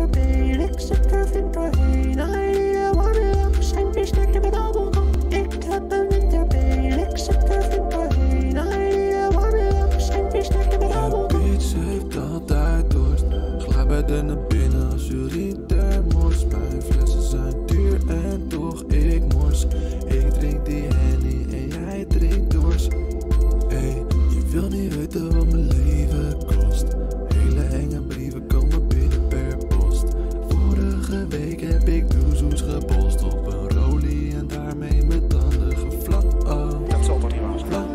winterbeen. Ik zit er vind doorheen. Hij warme zijn bestek met allemaal. Ik heb een winterbeen. Ik zit er vind doorheen. Hij warme zijn bestek met allemaal. De beach heeft altijd dorst. Glij bij de naar binnen als jullie thermos. Mijn flessen zijn duur en toch ik mors. Ik drink die Henny en jij drinkt dors. Hey, je wil niet weten wat mijn leven kost. Hele enge brieven komen binnen per post. Vorige week heb ik doezoes gepost op een rolie en daarmee mijn tanden geflast. Dat zal toch niet waar zijn?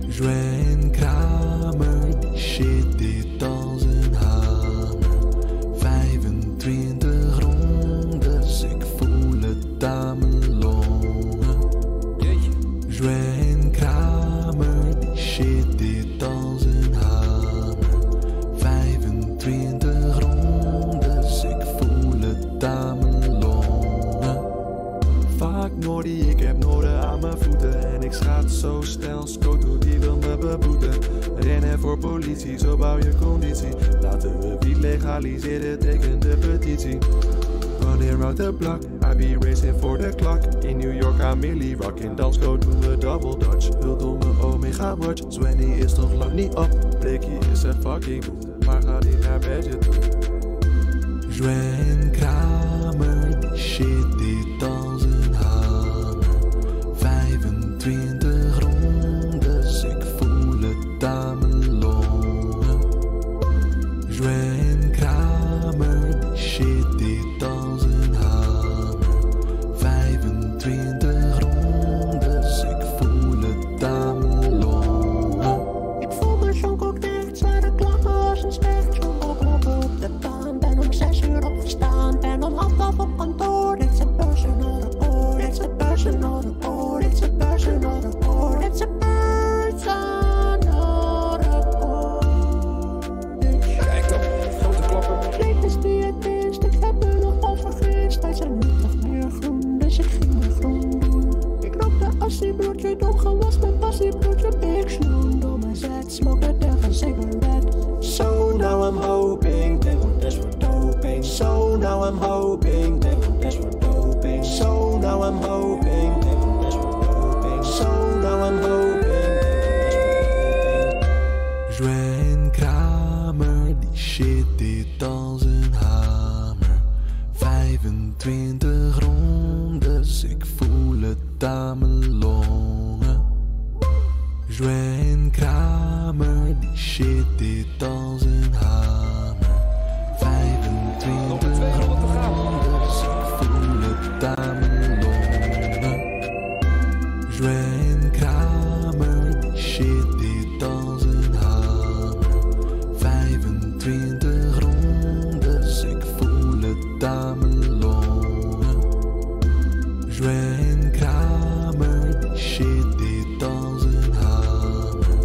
Joanne Kramer, die shit dit als een hamer. 25 rondes, ik voel het aan mijn longen. Joanne Kramer, die shit dit als een hamer. 25 rondes, ik voel het aan mijn longen. Vaak Nordy, ik heb Noorden aan mijn voeten. En ik schaat zo snel, Skoto die wil me beboeten. Rennen voor politie, zo bouw je conditie. Laten we wiet legaliseren, teken de petitie. Wanneer round the block, I be racing for the clock. In New York aan Millie Rock, in Dansco doen we double dutch. Hult om mijn Omega watch, Swanny is nog lang niet op. Blakey is een fucking boet, maar ga niet naar bed toe. Joanne Kramer, die shit dit als een hamer. 25 rondes, ik voel het aan mijn longen. Joanne Kramer, die shit dit als een hamer. 25 rondes, ik voel het aan mijn longen. Ik voel me zo'n cocktail, zware klappen als een specht. Kloppen op de baan, ben om 6 uur opgestaan. Ben om 8:30 op kantoor. It's a personal report, it's a personal report, it's a personal report, it's a personal report. Kijk dan, grote klappen. Kleed is die het is, ik heb me nog overgeest. Hij zijn niet nog meer groen, dus ik ging me groen doen. Ik rookte assiebroodje, doorgewas met passiebroodje. Ik snoen door mijn zet, smoke a cigarette. So now I'm hoping they won't test for doping. So now I'm hoping they won't test for doping. So now I'm hoping they won't test for doping. So now I'm hoping they won't test for doping. Joanne Kramer, die shit dit als een hamer. 25 rondes, ik voel het aan mijn longen. Joanne Kramer, die shit dit als een hamer. 25 rondes, ik voel het aan mijn longen. Joanne Kramer, die shit dit als een hamer. 25 rondes, ik voel het aan mijn longen. Joanne Kramer, die shit dit als een hamer.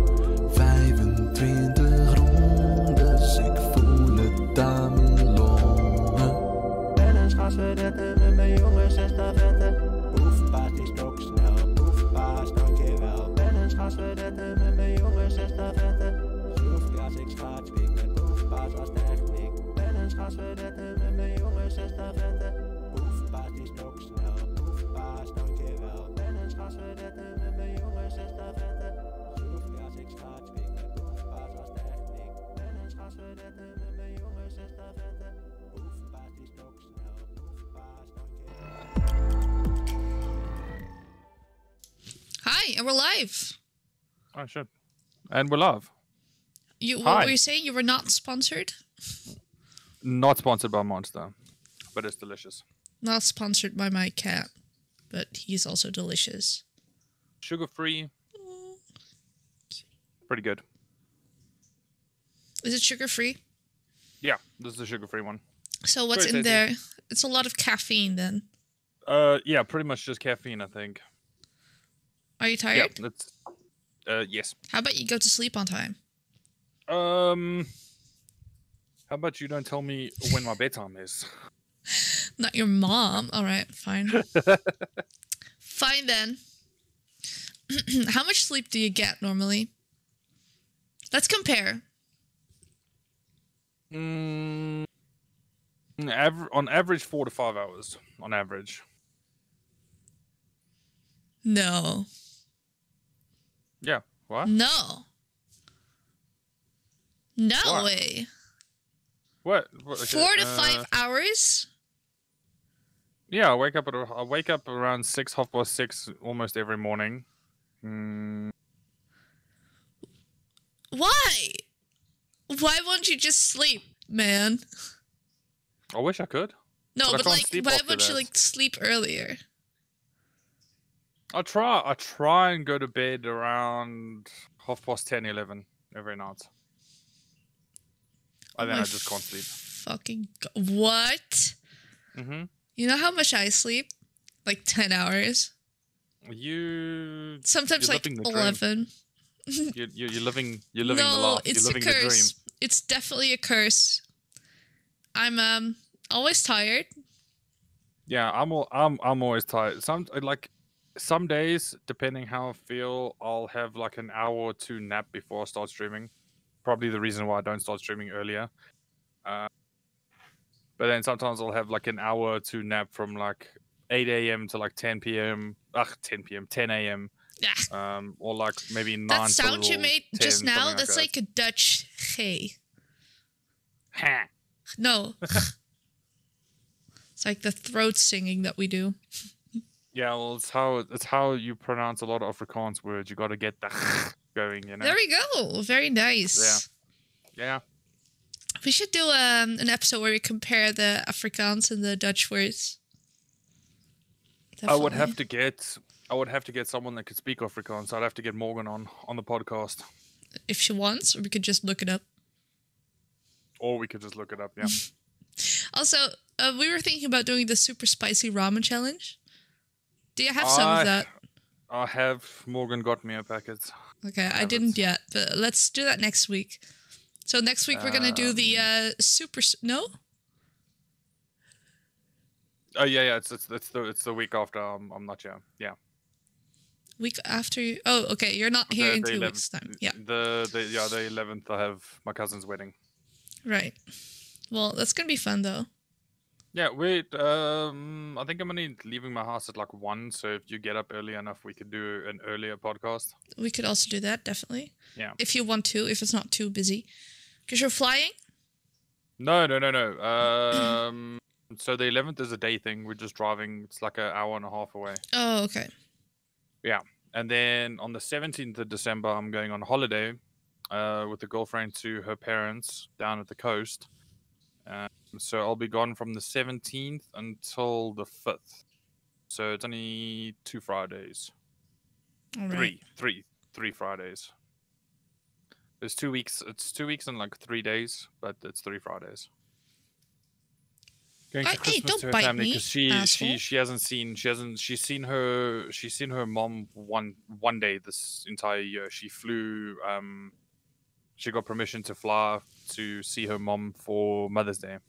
25 rondes, ik voel het aan mijn longen. Ben een schaatsenretter met mijn jongens en stafetten. Poefpaas, die stok snel. Poefpaas, dankjewel. Ben een schaatsenretter met mijn jongens en stafetten. Schroefkaas, ik schaatspiek met poefpaas als techniek. Ben een schaatsenretter met mijn jongens en stafetten. Poefpaas, die stok snel. Poefpaas, dankjewel. Ben een schaatsenretter met mijn jongens en stafetten. Schroefkaas, ik schaatspiek met poefpaas als techniek. Ben een schaatsenretter met mijn jongens en stafetten. Poefpaas, die stok snel. Poefpaas, dankjewel. Hi, and we're live. Oh shit. And we're live. What Hi. were you saying? You were not sponsored? Not sponsored by Monster, but it's delicious. Not sponsored by my cat, but he's also delicious. Sugar-free. Pretty good. Is it sugar-free? Yeah, this is the sugar-free one. So what's Very in tasty. there? It's a lot of caffeine then. Yeah, pretty much just caffeine, I think. Are you tired? Yeah, that's yes. How about you go to sleep on time? How about you don't tell me when my bedtime is? Not your mom. All right, fine. Fine then. How much sleep do you get normally? Let's compare. On average, 4 to 5 hours. On average. No. Yeah. What? No. No What? way. What? Okay, 4 to 5 hours? Yeah, I wake up around 6, 6:30 almost every morning. Why? Why won't you just sleep, man? I wish I could. No, But I but can't like, sleep why after won't you that. like sleep earlier? I try and go to bed around 10:30, 11 every night. And then my I just can't sleep. What? Mm-hmm. You know how much I sleep? Like 10 hours. Sometimes you're like living the dream. 11. You're living the No, life. it's You're a living the dream. curse. It's definitely a curse. I'm always tired. Yeah, I'm always tired. Some days, depending how I feel, I'll have like an hour or two nap before I start streaming. Probably the reason why I don't start streaming earlier. But then sometimes I'll have like an hour or two nap from like 8 a.m. to like 10 p.m. 10 a.m. Yeah. Or like maybe 9 That sound you till made 10, just now, something that's that. like a Dutch hey. Ha. No. It's like the throat singing that we do. Yeah, well, it's how you pronounce a lot of Afrikaans words. You got to get the going, you know. There we go. Very nice. Yeah. We should do an episode where we compare the Afrikaans and the Dutch words. I would have to get someone that could speak Afrikaans. I'd have to get Morgan on the podcast. If she wants, or we could just look it up. Or we could just look it up, yeah. Also, we were thinking about doing the super spicy ramen challenge. Do you have some of that? I have. Morgan got me a packet. Okay, I didn't yet, but let's do that next week. So next week we're gonna do the no? Oh yeah. It's the week after. I'm not sure. Yeah. Week after you. Oh, okay. You're not here in 2 weeks' time. Yeah. The 11th. I have my cousin's wedding. Right. Well, that's gonna be fun though. Yeah. Wait. I think I'm only leaving my house at like 1. So if you get up early enough, we could do an earlier podcast. We could also do that, definitely. Yeah. If you want to, if it's not too busy, because you're flying. No. So the 11th is a day thing. We're just driving. It's like an hour and a half away. Oh, okay. Yeah. And then on the 17th of December, I'm going on holiday with a girlfriend to her parents down at the coast. So I'll be gone from the 17th until the 5th. So it's only 2 Fridays. All right. Three Fridays. There's 2 weeks. It's 2 weeks and like 3 days, but it's 3 Fridays. Going to Christmas don't to her bite family me, because she's seen her mom one day this entire year. She flew. She got permission to fly to see her mom for Mother's Day.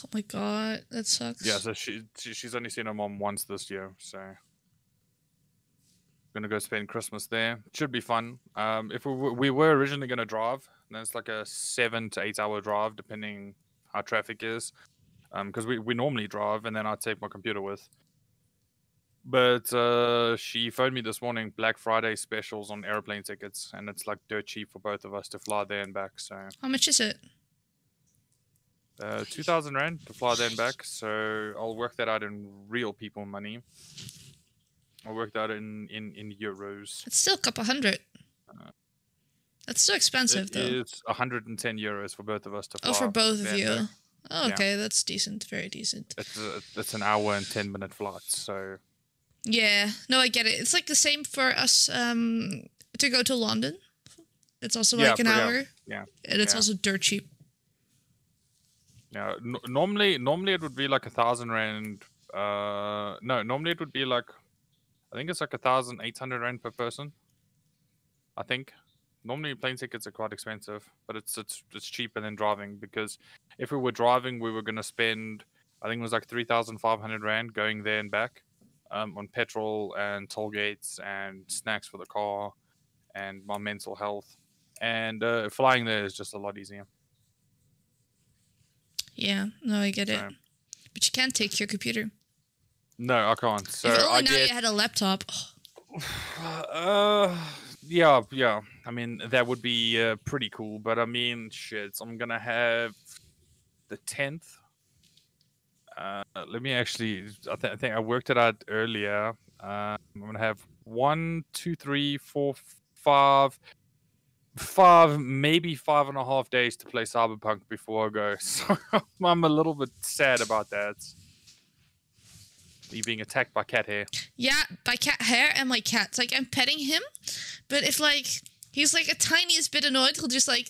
Oh my god, that sucks. Yeah, so she's only seen her mom once this year. So gonna go spend Christmas there. Should be fun. If we were originally gonna drive, then it's like a 7 to 8 hour drive depending how traffic is. Because we normally drive and then I take my computer with. But she phoned me this morning, Black Friday specials on airplane tickets, and it's like dirt cheap for both of us to fly there and back. So How much is it? 2,000 Rand to fly there and back. So I'll work that out in real people money. I'll work that in euros. It's still a couple hundred. That's still expensive though. It's 110 euros for both of us to fly. Oh, for both of there and you. back. Oh, okay, that's decent. Very decent. It's an hour and 10-minute flight. So Yeah, no, I get it. It's like the same for us to go to London. It's also like an hour. Yeah. And it's also dirt cheap. Yeah. Normally it would be like 1,000 Rand. No, normally it would be like, I think it's like 1,800 Rand per person. I think. Normally plane tickets are quite expensive, but it's cheaper than driving, because if we were driving, we were going to spend, I think it was like 3,500 Rand going there and back on petrol and toll gates and snacks for the car and my mental health. and flying there is just a lot easier. Yeah, no, I get it. So, But you can't take your computer. no, I can't. So if only I now get. you had a laptop. Yeah. I mean, that would be pretty cool. But I mean, shit. I'm gonna have the 10th. Let me actually. I think I worked it out earlier. I'm gonna have 1, 2, 3, 4, 5, maybe 5.5 days to play Cyberpunk before I go. So I'm a little bit sad about that. Me being attacked by cat hair. Yeah, by cat hair and my cat. Like I'm petting him, but if like he's like a tiniest bit annoyed, he'll just like.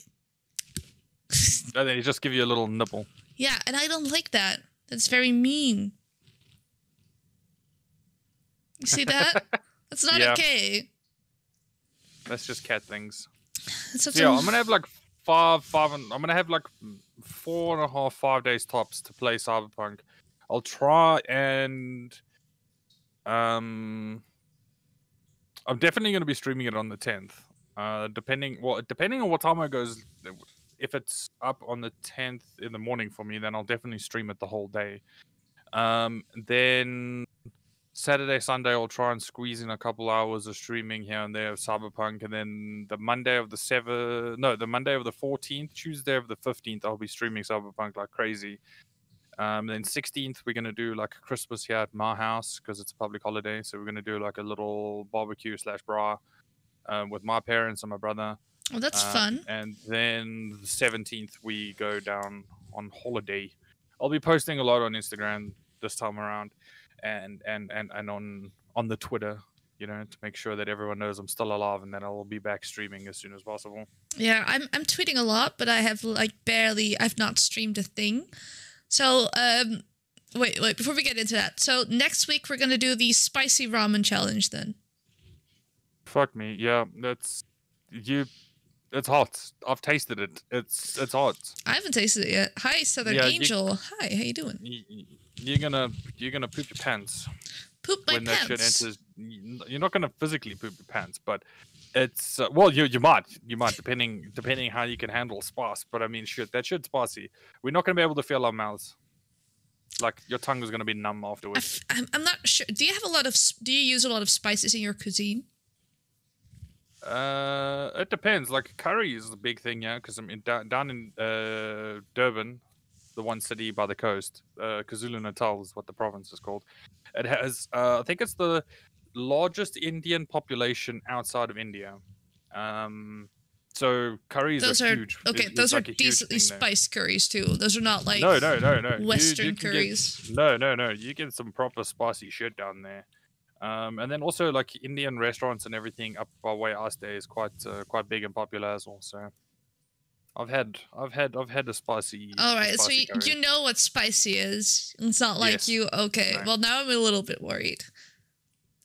And then he just give you a little nibble. Yeah, and I don't like that. That's very mean. You see that? That's not Yeah. okay. That's just cat things. It's So yeah, I'm gonna have like I'm gonna have like 4.5, 5 days tops to play Cyberpunk. I'll try and I'm definitely gonna be streaming it on the 10th. Depending on what time it goes. If it's up on the 10th in the morning for me, then I'll definitely stream it the whole day. Then Saturday, Sunday, I'll try and squeeze in a couple hours of streaming here and there of Cyberpunk, and then the Monday of the 14th, Tuesday of the 15th, I'll be streaming Cyberpunk like crazy. Then 16th, we're gonna do like Christmas here at my house because it's a public holiday, so we're gonna do like a little barbecue / bra with my parents and my brother. Oh, that's fun. And then the 17th, we go down on holiday. I'll be posting a lot on Instagram this time around, and on the Twitter, to make sure that everyone knows I'm still alive, and then I will be back streaming as soon as possible. Yeah, I'm tweeting a lot, but I have like I've not streamed a thing. So wait, before we get into that. So next week we're gonna do the spicy ramen challenge then. Fuck me, yeah, that's you. It's hot. I've tasted it. It's hot. I haven't tasted it yet. Hi, Southern Angel. Hi, how you doing? You're gonna poop your pants. Poop my when pants. That shit enters. You're not gonna physically poop your pants, but it's well, you might depending how you can handle spice. But I mean, shit, that shit's spicy. We're not gonna be able to feel our mouths. Like your tongue is gonna be numb afterwards. I'm not sure. Do you use a lot of spices in your cuisine? It depends. Like curry is the big thing, yeah. Because I'm down in Durban, the one city by the coast. KwaZulu-Natal is what the province is called. It has, I think it's the largest Indian population outside of India. So curries are huge. Okay, those are decently spiced curries too. Those are not like no. Western curries. No. You get some proper spicy shit down there. And then also like Indian restaurants and everything up by where I stay is quite big and popular as well. So I've had a spicy. All right, spicy so curry. you know what spicy is. It's not like Yes. you. Okay, No. well now I'm a little bit worried.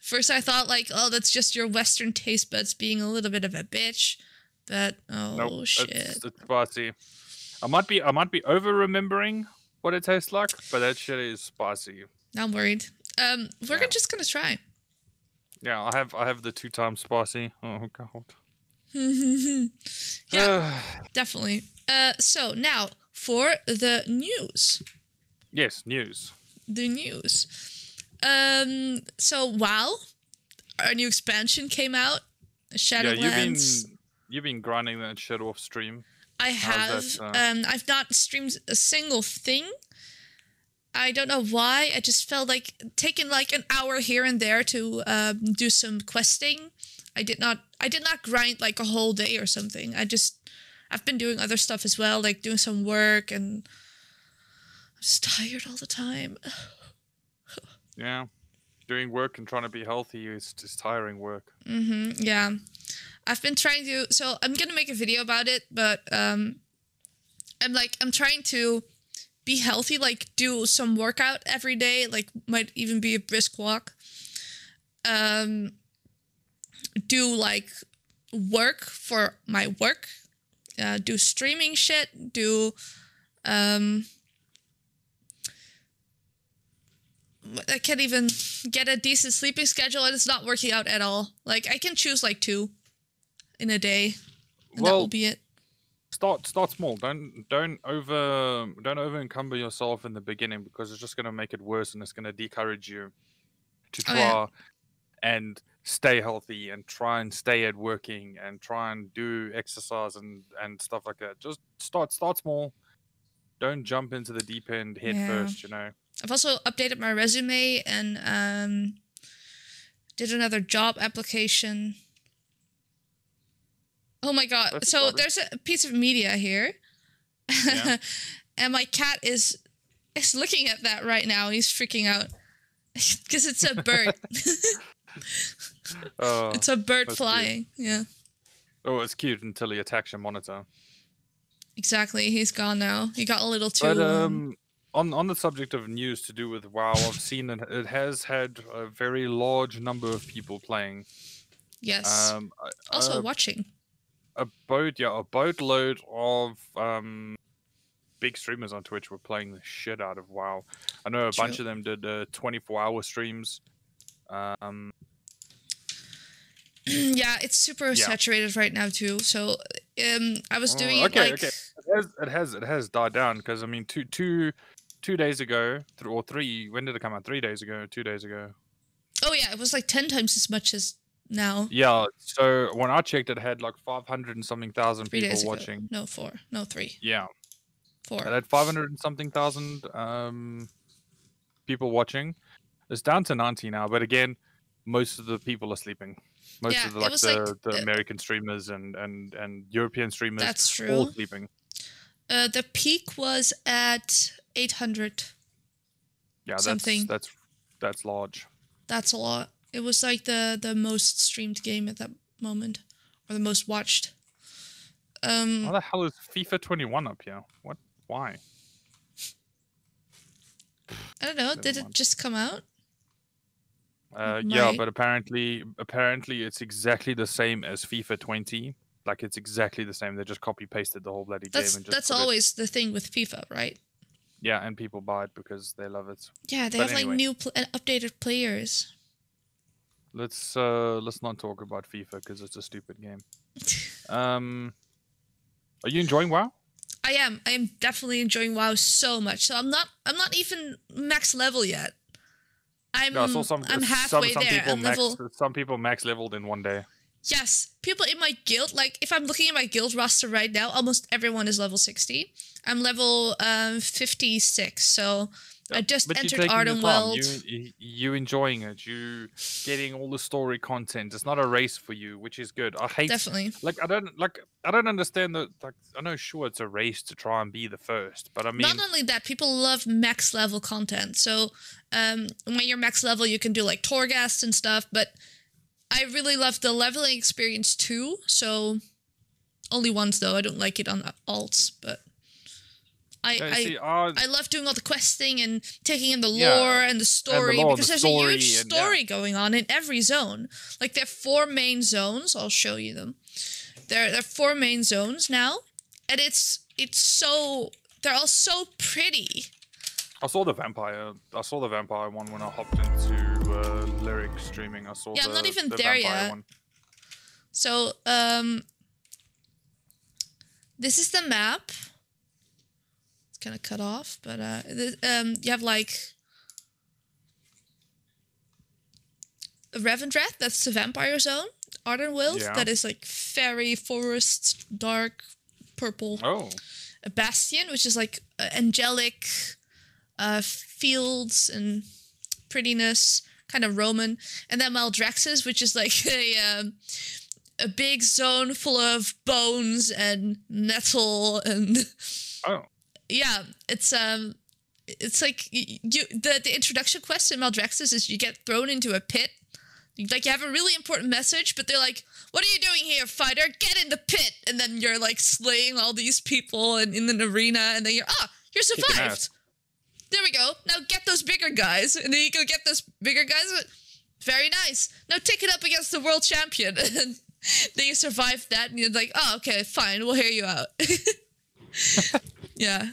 First I thought like, oh, that's just your Western taste buds being a little bit of a bitch, but Nope, shit. it's spicy. I might be over remembering what it tastes like, but that shit is spicy. I'm worried. We're just gonna try. Yeah, I have the 2 times spicy. Oh god. Yeah, definitely. So now for the news. Yes, news. The news. So WoW, our new expansion came out. Shadowlands. Yeah, you've been grinding that shit off stream. I have. I've not streamed a single thing. I don't know why. I just felt like taking like an hour here and there to do some questing. I did not grind like a whole day or something. I've been doing other stuff as well, like doing some work, and I'm just tired all the time. Yeah, doing work and trying to be healthy is just tiring work. Yeah, I've been trying to. So I'm gonna make a video about it, but I'm trying to be healthy, like do some workout every day, like might even be a brisk walk. Do like work for my work, do streaming shit, do I can't even get a decent sleeping schedule, and it's not working out at all. Like I can choose like 2 in a day. And that will be it. Start small. Don't over encumber yourself in the beginning, because it's just gonna make it worse, and it's gonna discourage you to try and stay healthy and try and stay at working and try and do exercise and stuff like that. Just start small. Don't jump into the deep end head first, you know. I've also updated my resume and did another job application. Oh my god. That's so exciting. there's a piece of media here. Yeah. And my cat is looking at that right now. He's freaking out. Because it's a bird. It's a bird flying. Cute. Yeah. Oh, it's cute until he attacks your monitor. Exactly. He's gone now. He got a little too... But on the subject of news to do with WoW, I've seen it has had a very large number of people playing. Yes. Also watching. A boatload of big streamers on Twitch were playing the shit out of WoW. I know a bunch of them did 24-hour streams. Yeah, it's super saturated right now too. So I was doing it like... It has died down, because I mean 2 days ago, or 3. When did it come out? 3 days ago, 2 days ago. Oh yeah, it was like 10 times as much as now. Yeah, so when I checked, it had like 500 and something thousand people watching. No, 4. No, 3. Yeah. 4. It had 500 and something thousand people watching. It's down to 90 now, but again, most of the people are sleeping. Most of the American streamers and European streamers all sleeping. The peak was at 800. Yeah, something. That's large. That's a lot. It was like the most streamed game at that moment, or the most watched. Why the hell is FIFA 21 up here? What? Why? I don't know. Did it just come out? Yeah, but apparently it's exactly the same as FIFA 20. Like, it's exactly the same. They just copy pasted the whole bloody game. And that's always the thing with FIFA, right? Yeah, and people buy it because they love it. Yeah, they have like new updated players. Let's not talk about FIFA because it's a stupid game. Are you enjoying WoW? I am definitely enjoying WoW so much. So I'm not even max level yet. I'm halfway there. Some people max leveled in one day. Yes, people in my guild, like if I'm looking at my guild roster right now, almost everyone is level 60. I'm level 56, so I just entered Ardenweld. You enjoying it? You getting all the story content. It's not a race for you, which is good. I hate definitely. I don't understand that. Like, I know, sure, it's a race to try and be the first, but I mean, not only that, people love max level content. So when you're max level, you can do like Torghast and stuff, but I really love the leveling experience too. So only once though. I don't like it on alts, but I love doing all the questing and taking in the lore and the story, because there's a huge story going on in every zone. Like, there are 4 main zones. I'll show you them. There are 4 main zones now, and it's so, they're all so pretty. I saw the vampire one when I hopped into lyric streaming. I saw I'm not even there yet. One. So this is the map. It's kind of cut off, but you have like Revendreth, that's the vampire zone. Ardenweld, that is like fairy forest, dark purple. Oh. A Bastion, which is like angelic fields and prettiness, kind of Roman. And then Maldraxxus, which is like a big zone full of bones and metal and yeah, it's like the introduction quest in Maldraxxus is you get thrown into a pit. Like, you have a really important message, but they're like, "What are you doing here, fighter? Get in the pit!" And then you're like slaying all these people and in an arena, and then you're survived. There we go. Now get those bigger guys, and then you go get those bigger guys. Very nice. Now take it up against the world champion, and then you survive that, and you're like, "Oh, okay, fine, we'll hear you out." Yeah.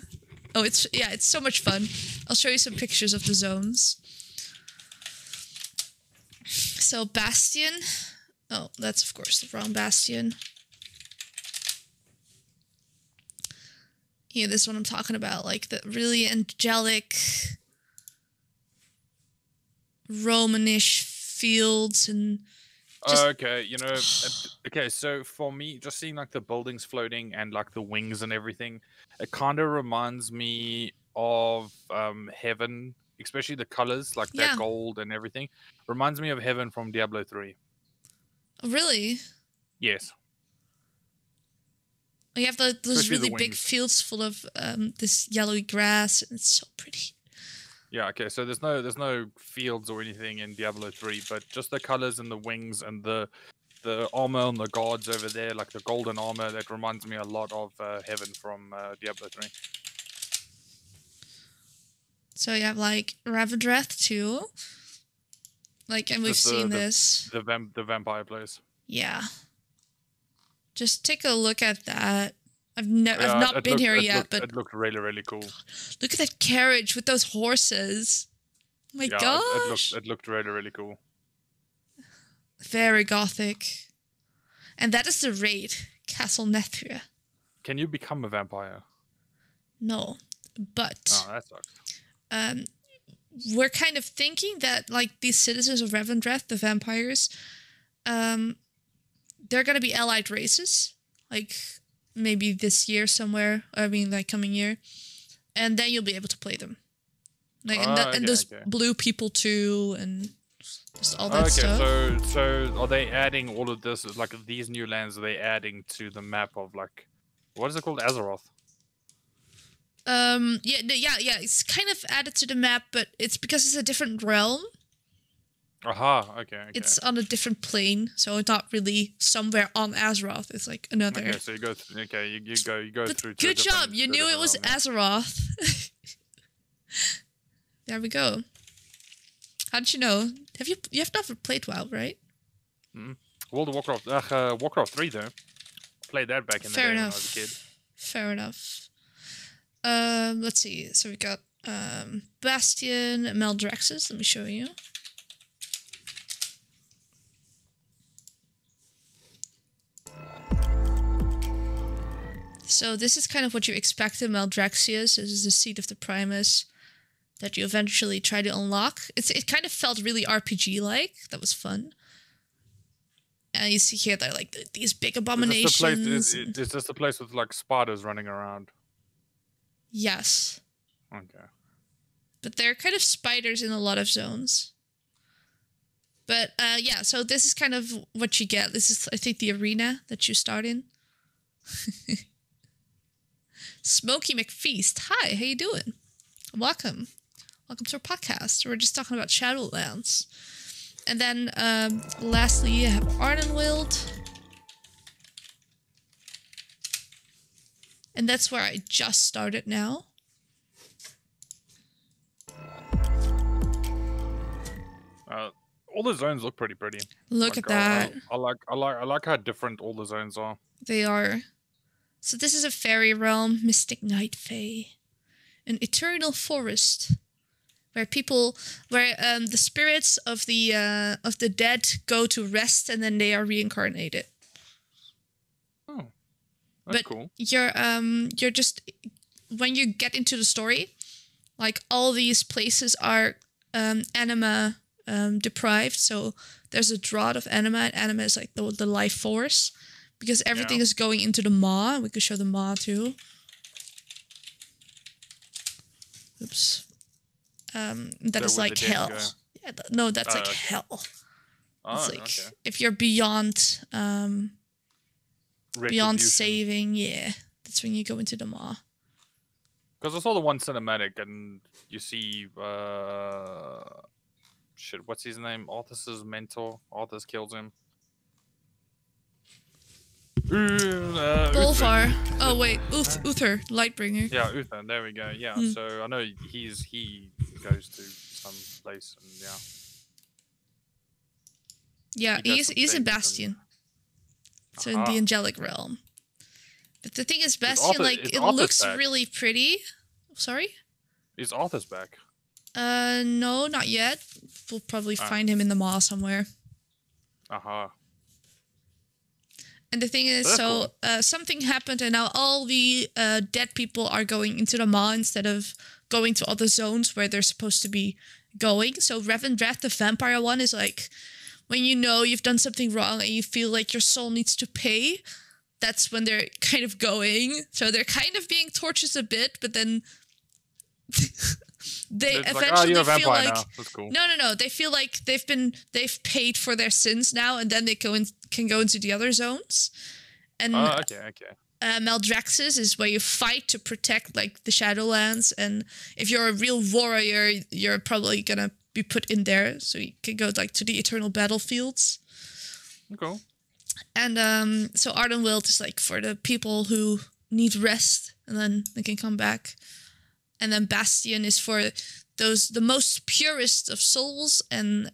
Oh, it's so much fun. I'll show you some pictures of the zones. So, Bastion. Oh, that's, of course, the wrong Bastion. Yeah, this is what I'm talking about. Like the really angelic, Romanish fields and. Okay, okay, so for me, just seeing like the buildings floating and like the wings and everything, it kind of reminds me of Heaven, especially the colors, like that gold and everything. Reminds me of Heaven from Diablo 3. Really? Yes. You have those Especially really the big wings. fields full of this yellowy grass, and it's so pretty. Yeah, okay, so there's no fields or anything in Diablo 3, but just the colors and the wings and the armor and the guards over there, like the golden armor, that reminds me a lot of Heaven from Diablo 3. So you have like Ravendreth too. Like, and we've seen this. The vampire place. Yeah. Just take a look at that. I've not been here yet, but it looked really, really cool. Look at that carriage with those horses. Oh my gosh. It looked really, really cool. Very gothic. And that is the raid, Castle Nethria. Can you become a vampire? No, but oh, that sucks. We're kind of thinking that like these citizens of Revendreth, the vampires, they're gonna be allied races, like maybe this year somewhere. I mean, like coming year, and then you'll be able to play them. Like and those blue people too, and just all that stuff. Okay, so are they adding all of this? Like these new lands, are they adding to the map of like, what is it called, Azeroth? Yeah. It's kind of added to the map, but it's because it's a different realm. Aha, okay. It's on a different plane, so it's not really somewhere on Azeroth. It's like another. Okay, so you go. You go through. Good job. You knew it was Azeroth. There we go. How did you know? You have never played WoW, right? World of Warcraft. Warcraft 3 though. Played that back in the day when I was a kid. Fair enough. Let's see. So we got Bastion, Maldraxxus. Let me show you. So this is kind of what you expect in Maldraxxus. This is the seat of the Primus that you eventually try to unlock. It kind of felt really RPG-like. That was fun. And you see here that like these big abominations. Is this the place with like spiders running around? Yes. Okay. But there are kind of spiders in a lot of zones. But yeah, so this is kind of what you get. This is, I think, the arena that you start in. Smokey McFeast. Hi, how you doing? Welcome. Welcome to our podcast. We're just talking about Shadowlands. And then lastly, you have Ardenwild. And that's where I just started now. All the zones look pretty pretty. Look at that. I like how different all the zones are. They are. So this is a fairy realm, Mystic Night Fae, an eternal forest where the spirits of the dead go to rest and then they are reincarnated. Oh, that's cool. You're just, when you get into the story, like all these places are anima deprived. So there's a drought of anima, and anima is like the life force. Because everything is going into the maw. We could show the maw too. Oops. That is like hell. Yeah, no, that's like hell. Oh, it's like if you're beyond saving, yeah, that's when you go into the maw. Because I saw the one cinematic and you see what's his name? Arthas's mentor. Arthas kills him. Bolvar. Oh wait, Uther, Lightbringer. Yeah, Uther. There we go. Yeah, so I know he goes to some place and yeah. Yeah, he's in Bastion. So in the angelic realm. But the thing is, Bastion, it looks really pretty. Sorry. Is Arthas back? No, not yet. We'll probably find him in the maw somewhere. Aha. And the thing is, That's so something happened, and now all the dead people are going into the maw instead of going to other zones where they're supposed to be going. So Revan Wrath, the vampire one, is like when you know you've done something wrong and you feel like your soul needs to pay. That's when they're kind of going. So they're kind of being tortured a bit, but then they It's eventually you're a feel vampire like now. That's cool. no. They feel like they've paid for their sins now, and then they can go into the other zones. And Okay. Maldraxxus is where you fight to protect like the Shadowlands, and if you're a real warrior, you're probably gonna be put in there, so you can go like to the eternal battlefields. Cool. And so Ardenweald is like for the people who need rest, and then they can come back. And then Bastion is for the most purest of souls, and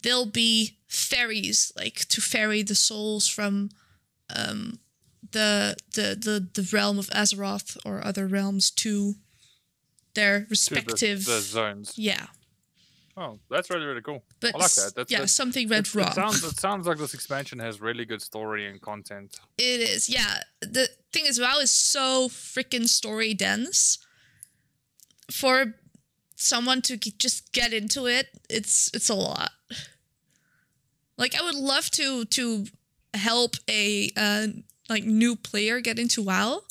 they'll be ferries, like to ferry the souls from the realm of Azeroth or other realms to their respective the zones. Yeah. Oh, that's really, really cool. But I like that. That's, something went wrong. It sounds like this expansion has really good story and content. It is, yeah. The thing is, WoW is so freaking story dense. For someone to just get into it, it's a lot. Like, I would love to help a like new player get into WoW,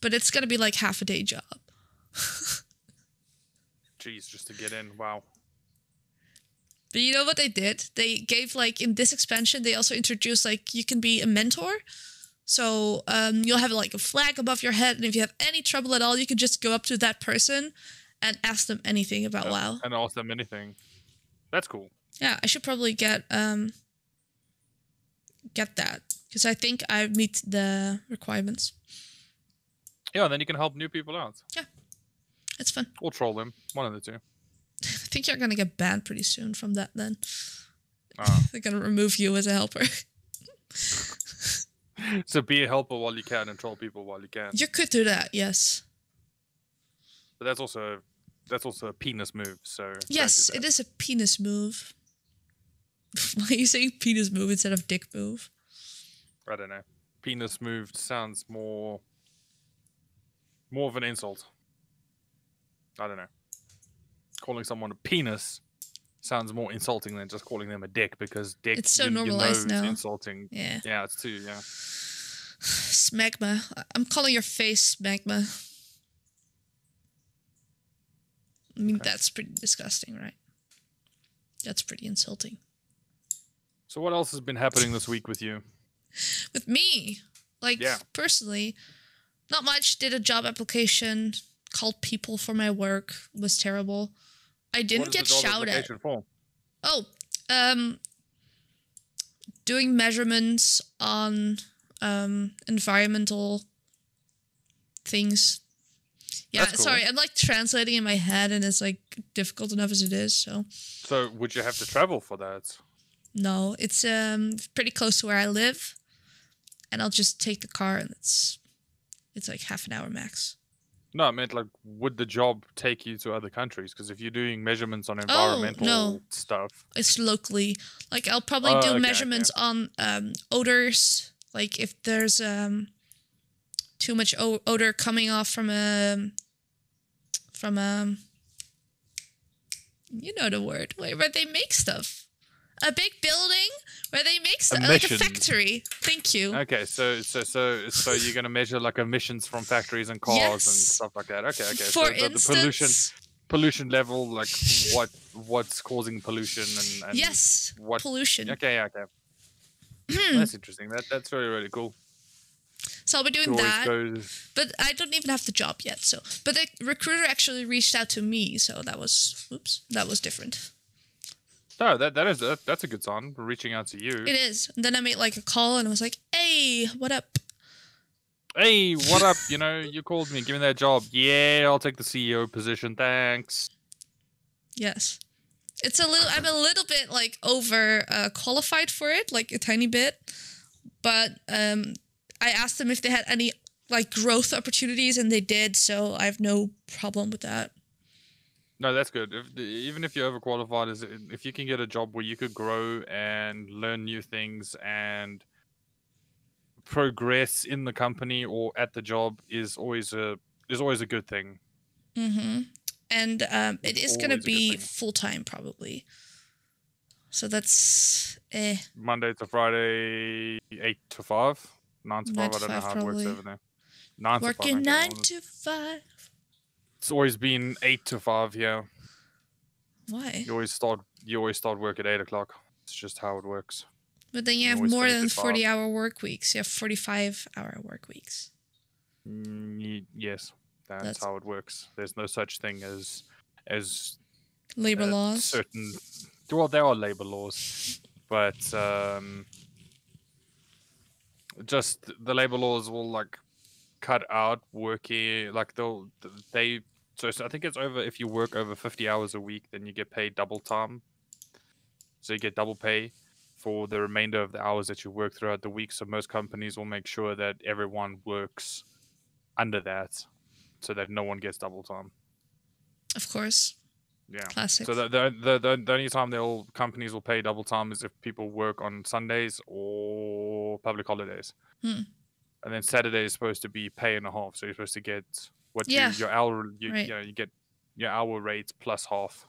but it's gonna be like half a day job. Jeez, just to get in, wow. But you know what they did? They gave, like, in this expansion, they also introduced, like, you can be a mentor. So you'll have, like, a flag above your head, and if you have any trouble at all, you can just go up to that person and ask them anything about WoW. And ask them anything. That's cool. Yeah, I should probably get that, because I think I meet the requirements. Yeah, and then you can help new people out. Yeah, it's fun. Or troll them, one of the two. I think you're gonna get banned pretty soon from that then. Oh. They're gonna remove you as a helper. So be a helper while you can and troll people while you can. You could do that, yes. But that's also a penis move, so... Yes, it is a penis move. Why are you saying penis move instead of dick move? I don't know. Penis moved sounds more of an insult. I don't know. Calling someone a penis sounds more insulting than just calling them a dick, because dick, it's so normalized now. Insulting. Yeah, it's too, yeah. Smegma. I'm calling your face smegma. I mean, that's pretty disgusting, right? That's pretty insulting. So what else has been happening this week with you? With me? Like, personally, not much. Did a job application, called people for my work, was terrible. I didn't get shouted at. For? Oh, doing measurements on environmental things. Yeah, That's cool. Sorry, I'm like translating in my head, and it's like difficult enough as it is. So would you have to travel for that? No, it's pretty close to where I live, and I'll just take the car, and it's like half an hour max. No, I meant, like, would the job take you to other countries? Because if you're doing measurements on environmental stuff... It's locally. Like, I'll probably do measurements on odors. Like, if there's too much odor coming off from a... You know the word. Where they make stuff. A big building where they make stuff, like a factory. Thank you. Okay, so you're gonna measure like emissions from factories and cars and stuff like that. Okay. For so instance, the pollution level, like what's causing pollution and yes, what pollution. Okay. That's interesting. That's very, really cool. So I'll be doing that, but I don't even have the job yet. But the recruiter actually reached out to me, so that was different. No, that's a good sign. Reaching out to you. It is. And then I made like a call and I was like, "Hey, what up?" Hey, what up? You know, you called me. Give me that job. Yeah, I'll take the CEO position. Thanks. Yes, I'm a little bit like over qualified for it, like a tiny bit. But I asked them if they had any like growth opportunities, and they did. So I have no problem with that. No, that's good. Even if you're overqualified, if you can get a job where you could grow and learn new things and progress in the company or at the job is always a good thing. Mm-hmm. And it is going to Always a good be thing. full-time probably. So that's Monday to Friday, 8 to 5, 9 to 5. 9 I to don't know 5 how it works probably. over there. 9 to 5. Working Okay, 9 well, to 5. it's always been 8 to 5 here. Why? You always start work at 8 o'clock. It's just how it works. But then you have always more finish than at 5. 40-hour work weeks. You have 45-hour work weeks. Yes, that's how it works. There's no such thing as labor laws. Certain, well, there are labor laws, but just the labor laws will like cut out working. Like they. So I think it's over if you work over 50 hours a week, then you get paid double time. So you get double pay for the remainder of the hours that you work throughout the week. So most companies will make sure that everyone works under that, so that no one gets double time. Of course. Yeah. Classic. So the only time companies will pay double time is if people work on Sundays or public holidays. And then Saturday is supposed to be pay and a half. So you're supposed to get what your hour you get your hour rates plus half.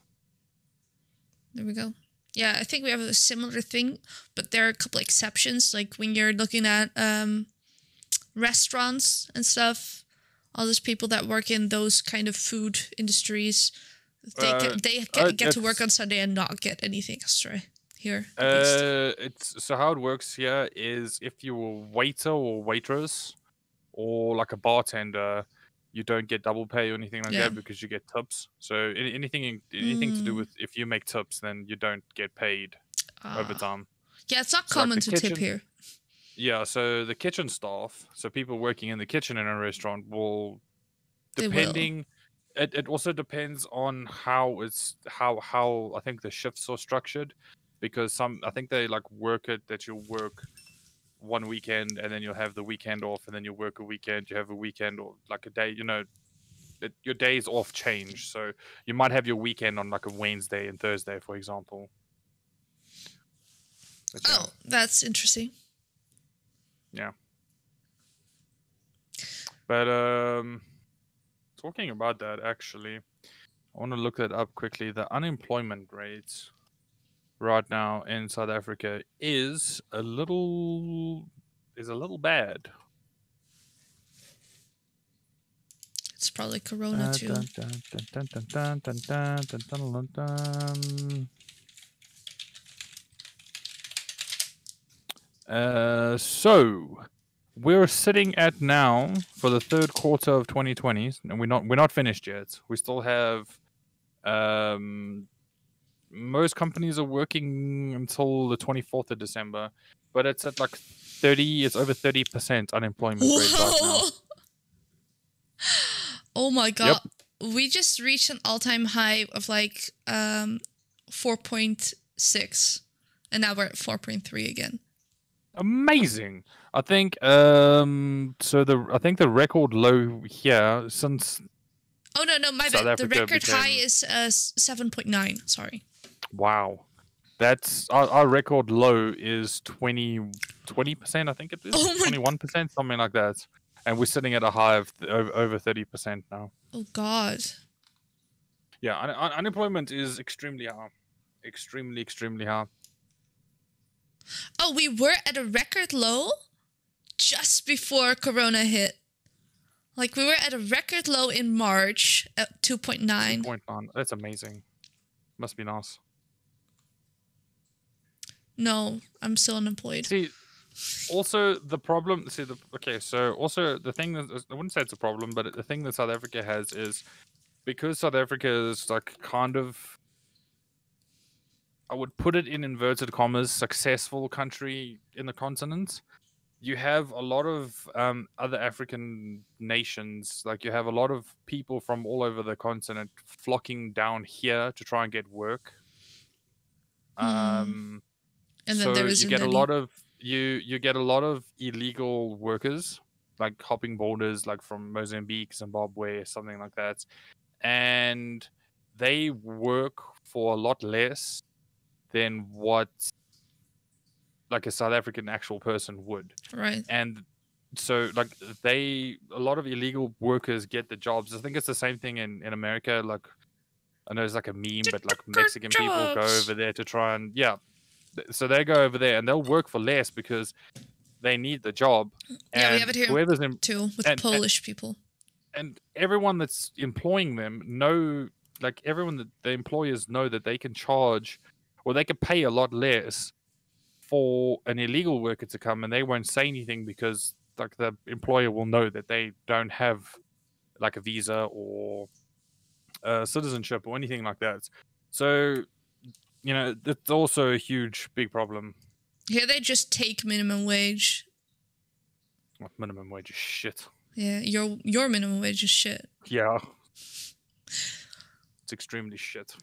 There we go. Yeah, I think we have a similar thing, but there are a couple exceptions. Like when you're looking at restaurants and stuff, all those people that work in those kind of food industries, they get to work on Sunday and not get anything extra here. It's so how it works here is if you're a waiter or waitress or like a bartender, you don't get double pay or anything like that because you get tips. So anything to do with if you make tips, then you don't get paid overtime. Yeah, it's not common to tip here. Yeah, so the kitchen staff, so people working in the kitchen in a restaurant will, depending, it also depends on how I think the shifts are structured, because I think they like work it that you'll work one weekend and then you'll have the weekend off, and then you'll work a weekend, you have a weekend or like a day, your days off change. So you might have your weekend on like a Wednesday and Thursday, for example. Oh, that's interesting. Yeah. But talking about that, actually, I want to look that up quickly. The unemployment rate right now in South Africa is a little bad. It's probably Corona too. So we're sitting at now for the third quarter of 2020, and we're not finished yet. We still have most companies are working until the 24th of December, but it's at like 30. It's over 30% unemployment rate right now. Oh my god! Yep. We just reached an all-time high of like 4.6, and now we're at 4.3 again. Amazing. I think I think the record low here since my bad. The record high is 7.9. Sorry. Wow. That's our record low is 20%, I think it is. 21%, something like that. And we're sitting at a high of over 30% now. Oh god. Yeah, unemployment is extremely high. Extremely high. Oh, we were at a record low just before Corona hit. Like, we were at a record low in March at 2.9. 2.9. That's amazing. Must be nice. No, I'm still unemployed. See, also the problem. So also the thing that I wouldn't say it's a problem, but the thing that South Africa has is because South Africa is like kind of, I would put it in inverted commas, successful country in the continent. You have a lot of other African nations, like you have a lot of people from all over the continent flocking down here to try and get work. And then so there is you get a lot of you get a lot of illegal workers, like hopping borders, like from Mozambique, Zimbabwe, something like that, and they work for a lot less than what like a South African actual person would. Right. And so like a lot of illegal workers get the jobs. I think it's the same thing in America. Like I know it's like a meme, but like Mexican people go over there to try and so they go over there and they'll work for less because they need the job. Yeah, we have it here whoever's too with Polish people. And everyone that's employing them everyone that the employers know that they can charge or they can pay a lot less for an illegal worker to come, and they won't say anything because like the employer will know that they don't have like a visa or citizenship or anything like that. So, you know, it's also a huge, big problem. Here they just take minimum wage. Well, minimum wage is shit. Yeah, your minimum wage is shit. Yeah. It's extremely shit.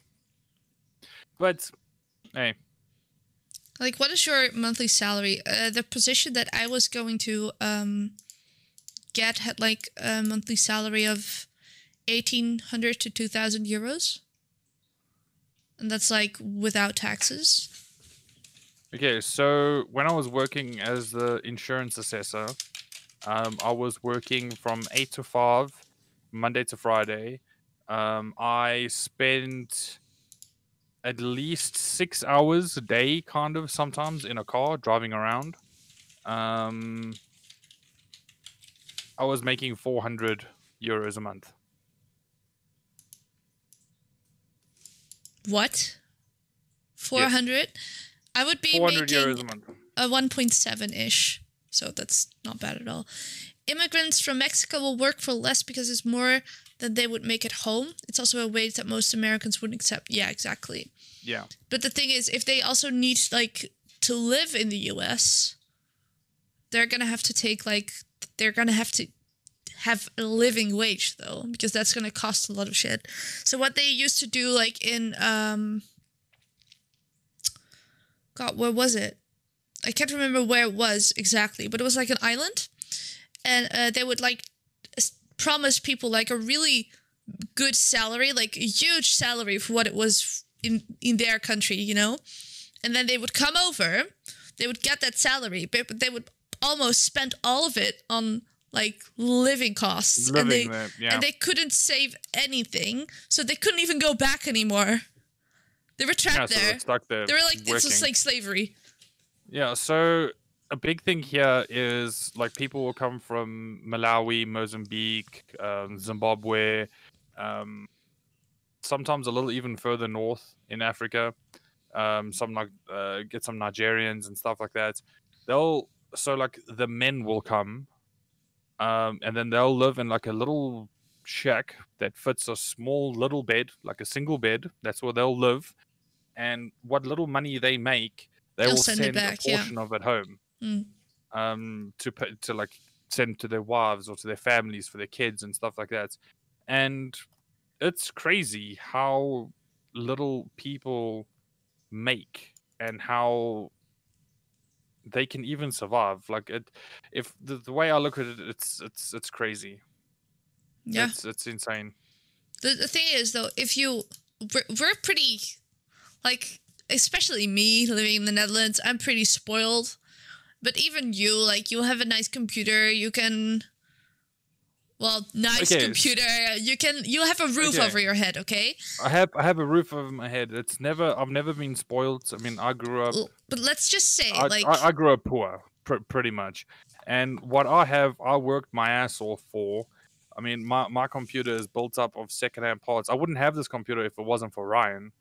But, hey. Like, what is your monthly salary? The position that I was going to get had like a monthly salary of 1,800 to 2,000 euros. And that's like without taxes. Okay, so when I was working as the insurance assessor, I was working from 8 to 5, Monday to Friday. I spent at least 6 hours a day, kind of, sometimes in a car driving around. I was making 400 euros a month. What? 400? Yes. I would be 400 making euros a month. A 1.7-ish. So that's not bad at all. Immigrants from Mexico will work for less because it's more than they would make at home. It's also a wage that most Americans wouldn't accept. Yeah, exactly. Yeah. But the thing is, if they also need like to live in the US, they're gonna have to have a living wage though, because that's gonna cost a lot of shit. So what they used to do, like in God, where was it? I can't remember where it was exactly, but it was like an island, and they would like promise people like a really good salary, like a huge salary for what it was in their country, you know? And then they would come over, they would get that salary, but they would almost spend all of it on like living costs. And they couldn't save anything, so they couldn't even go back anymore. They were trapped there. So stuck there. They were like, it's just like slavery. Yeah, so a big thing here is like people will come from Malawi, Mozambique, Zimbabwe, sometimes a little even further north in Africa. Some like get some Nigerians and stuff like that. The men will come, and then they'll live in like a little shack that fits a small little bed, like a single bed. That's where they'll live, and what little money they make, they'll will send a portion of it home. To like send to their wives or to their families for their kids and stuff like that. And it's crazy how little people make and how they can even survive. Like if the way I look at it, it's crazy. Yeah, it's insane. The thing is though, we're pretty, like, especially me living in the Netherlands, I'm pretty spoiled. But even you, like, you have a nice computer, you can, computer, you have a roof over your head, okay? I have a roof over my head. I've never been spoiled. I mean, I grew up. But let's just say, I grew up poor, pretty much. And what I worked my ass off for. I mean, my computer is built up of secondhand parts. I wouldn't have this computer if it wasn't for Ryan.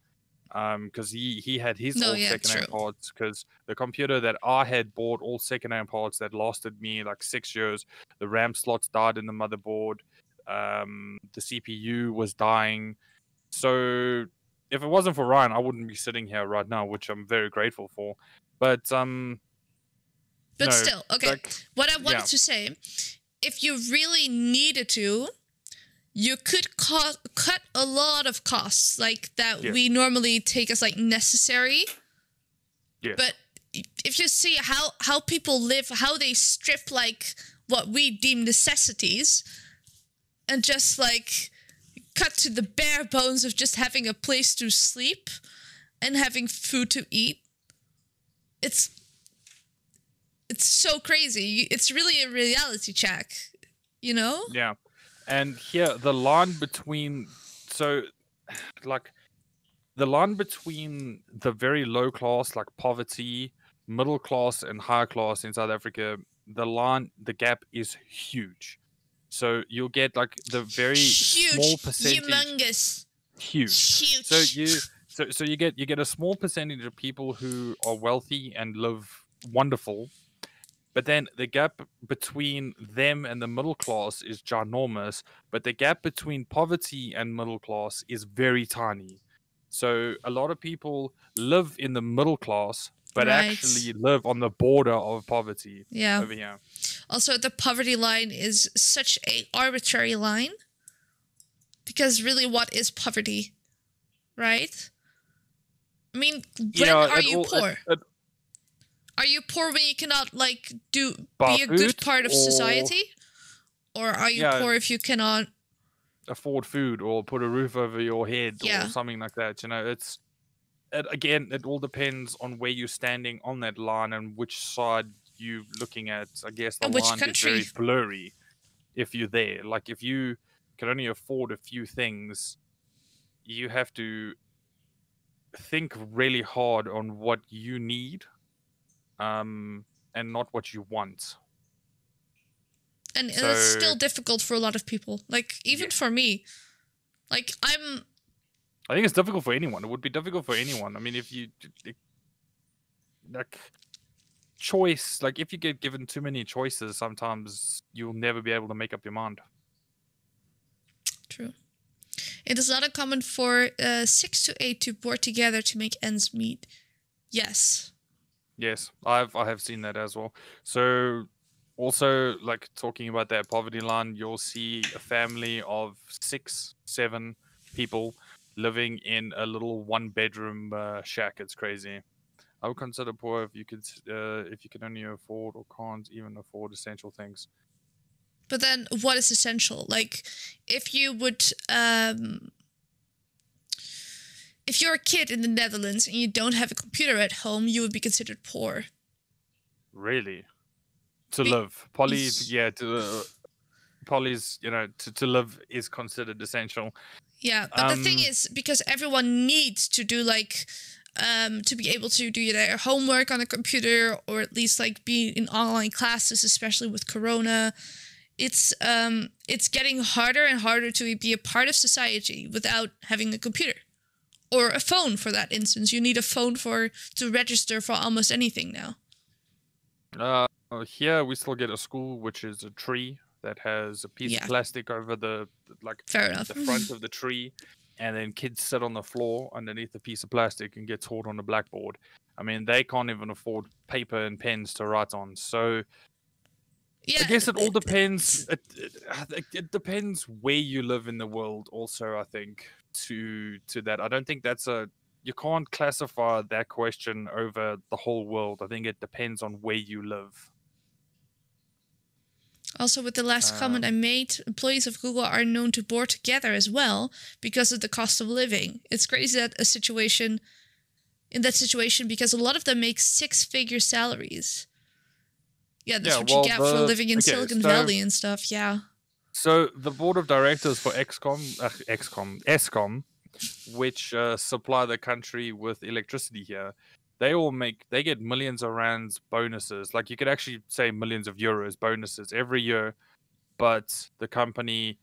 Because he had his old secondhand parts, because the computer that I had bought all secondhand parts that lasted me like 6 years. The RAM slots died in the motherboard. The CPU was dying. So if it wasn't for Ryan, I wouldn't be sitting here right now, which I'm very grateful for. But still, okay. Like, what I wanted to say, if you really needed to, you could cut a lot of costs like that we normally take as like necessary. Yeah. But if you see how people live, how they strip like what we deem necessities and just like cut to the bare bones of just having a place to sleep and having food to eat. It's so crazy. It's really a reality check, you know? Yeah. And here, the line between... So, like, the line between the very low class, like poverty, middle class, and high class in South Africa, the gap is huge. So you'll get like the very small percentage, humongous, huge. So you get a small percentage of people who are wealthy and live wonderful, but then the gap between them and the middle class is ginormous. But the gap between poverty and middle class is very tiny. So a lot of people live in the middle class, but actually live on the border of poverty. Yeah. Over here. Also, the poverty line is such a arbitrary line. Because really, what is poverty? Right? I mean, when are you poor? Are you poor when you cannot, like, be a good part of society? Or are you poor if you cannot... afford food or put a roof over your head or something like that? You know, again, it all depends on where you're standing on that line and which side you're looking at. I guess the line gets very blurry if you're there. Like, if you can only afford a few things, you have to think really hard on what you need, and not what you want. And it's still difficult for a lot of people. Like, even for me. Like, I think it's difficult for anyone. It would be difficult for anyone. I mean, if you... Like, choice... Like, if you get given too many choices, sometimes you'll never be able to make up your mind. True. It is not uncommon for 6 to 8 to board together to make ends meet. Yes. Yes, I have seen that as well. So... Also, like, talking about that poverty line, you'll see a family of 6, 7 people living in a little 1-bedroom shack. It's crazy. I would consider poor if you can only afford or can't even afford essential things. But then, what is essential? Like, if you would, if you're a kid in the Netherlands and you don't have a computer at home, you would be considered poor. Really? To live, Polly's, Polly's, you know, to live is considered essential. Yeah, but the thing is, because everyone needs to do, like, to be able to do their homework on a computer, or at least, like, be in online classes, especially with Corona, it's getting harder and harder to be a part of society without having a computer. Or a phone, for that instance. You need a phone to register for almost anything now. Here we still get a school, which is a tree that has a piece of plastic over the front of the tree, and then kids sit on the floor underneath a piece of plastic and get taught on the blackboard. I mean, they can't even afford paper and pens to write on. So I guess it all depends. It depends where you live in the world. Also, I think to that, I don't think that's you can't classify that question over the whole world. I think it depends on where you live. Also, with the last comment I made, employees of Google are known to board together as well because of the cost of living. It's crazy that in that situation, because a lot of them make 6-figure salaries. Yeah, that's what you get for living in Silicon Valley and stuff, yeah. So the board of directors for Eskom, which supply the country with electricity here, they get millions of rands bonuses. Like, you could actually say millions of euros bonuses every year, but the company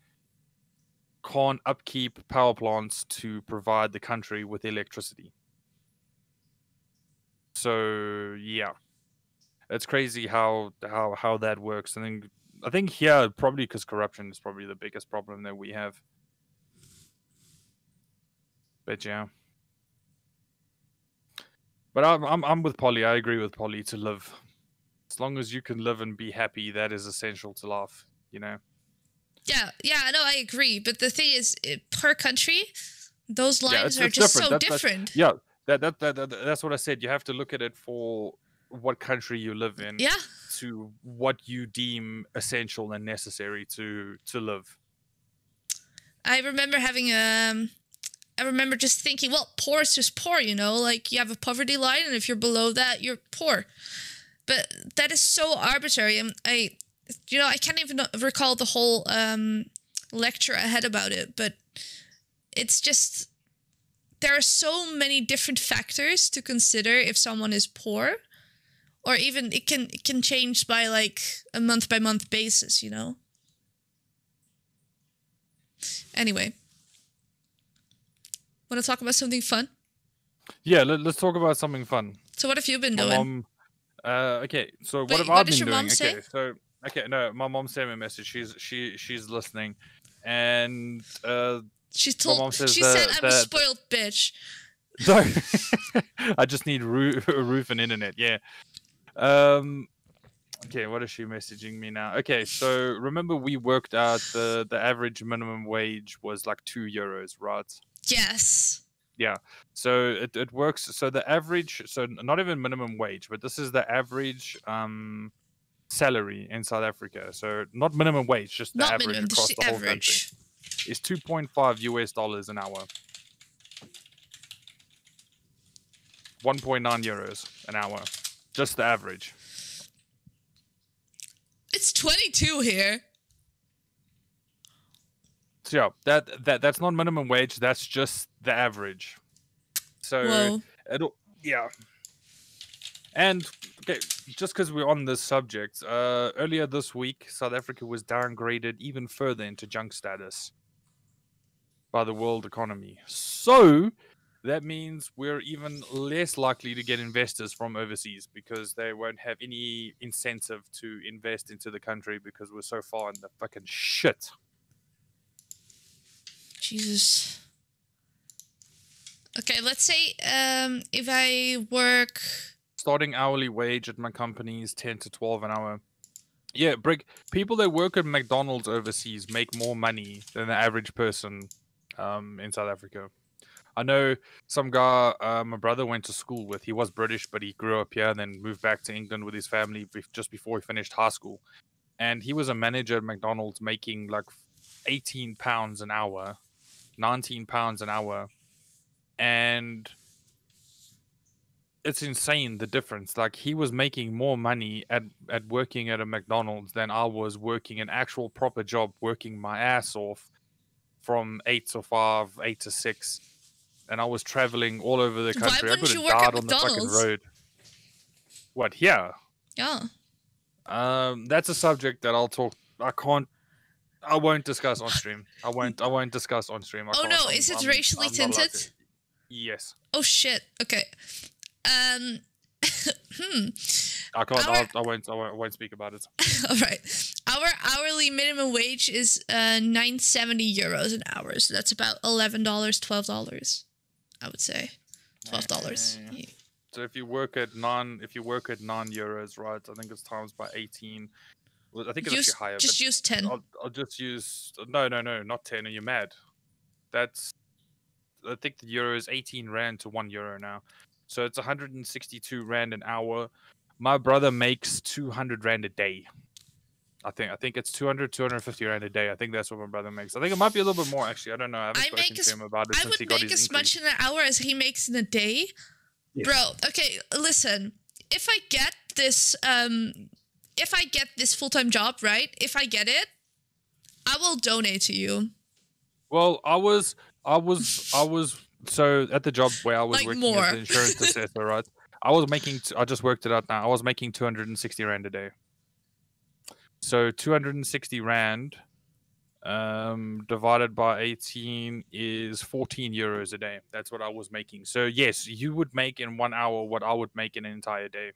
can't upkeep power plants to provide the country with electricity. So yeah, it's crazy how that works. I think here, probably because corruption is probably the biggest problem that we have. But yeah. But I'm with Polly. I agree with Polly to live. As long as you can live and be happy, that is essential to life, you know? Yeah, no, I agree. But the thing is, per country, those lines are just so different. Yeah, that's what I said. You have to look at it for what country you live in. Yeah. To what you deem essential and necessary to live. I remember having I remember just thinking, well, poor is just poor, you know? Like, you have a poverty line, and if you're below that, you're poor. But that is so arbitrary. And I can't even recall the whole lecture I had about it, but it's just, there are so many different factors to consider if someone is poor, or even it can change by like a month-by-month basis, you know? Anyway. Want to talk about something fun? Yeah, let's talk about something fun. So what have you been doing? Okay, so what have I been doing? Okay, no, my mom sent me a message. She's listening, and she said I'm a spoiled bitch. No, I just need a roof and internet. Yeah. Okay, what is she messaging me now? Okay, so remember we worked out the average minimum wage was like €2, right? Yes. Yeah. So it works. So the average, so not even minimum wage, but this is the average salary in South Africa. So not minimum wage, just the average across the whole country. Is $2.5 an hour. 1.9 euros an hour. Just the average. It's 22 here. So yeah, that's not minimum wage, that's just the average. So yeah. And okay, just because we're on this subject, earlier this week, South Africa was downgraded even further into junk status by the world economy. So that means we're even less likely to get investors from overseas because they won't have any incentive to invest into the country because we're so far in the fucking shit. Jesus. Okay, let's say if I work... Starting hourly wage at my company is 10 to 12 an hour. Yeah, people that work at McDonald's overseas make more money than the average person in South Africa. I know some guy my brother went to school with. He was British, but he grew up here and then moved back to England with his family just before he finished high school. And he was a manager at McDonald's making like £18 an hour, £19 an hour. And it's insane, the difference. Like, he was making more money at working at a McDonald's than I was working an actual proper job, working my ass off from 8 to 5, 8 to 6. And I was traveling all over the country. I could have died on the fucking road. What, here? Yeah. That's a subject that I won't discuss on stream. I won't discuss on stream. Oh no, is it racially tinted? Yes. Oh shit. Okay. I can't. I won't speak about it. All right. Our hourly minimum wage is €9.70 an hour. So that's about $11, $12. I would say $12. Okay. Yeah. So if you work at €9, right? I think it's times by 18. Well, I think it's actually higher. Just use 10. I'll just use no, not 10. Are you mad? I think the euro is 18 rand to €1 now. So it's 162 rand an hour. My brother makes 200 rand a day. I think it's 250 rand a day. I think that's what my brother makes. I think it might be a little bit more, actually. I don't know. I haven't spoken to him about it since he got his increase. I would make as much in an hour as he makes in a day. Yes. Bro, okay, listen. If I get this full-time job, right? If I get it, I will donate to you. Well, I was so at the job where I was like working as an insurance assessor, right? I just worked it out now. I was making 260 rand a day. So 260 rand divided by 18 is 14 euros a day. That's what I was making. So yes, you would make in 1 hour what I would make in an entire day.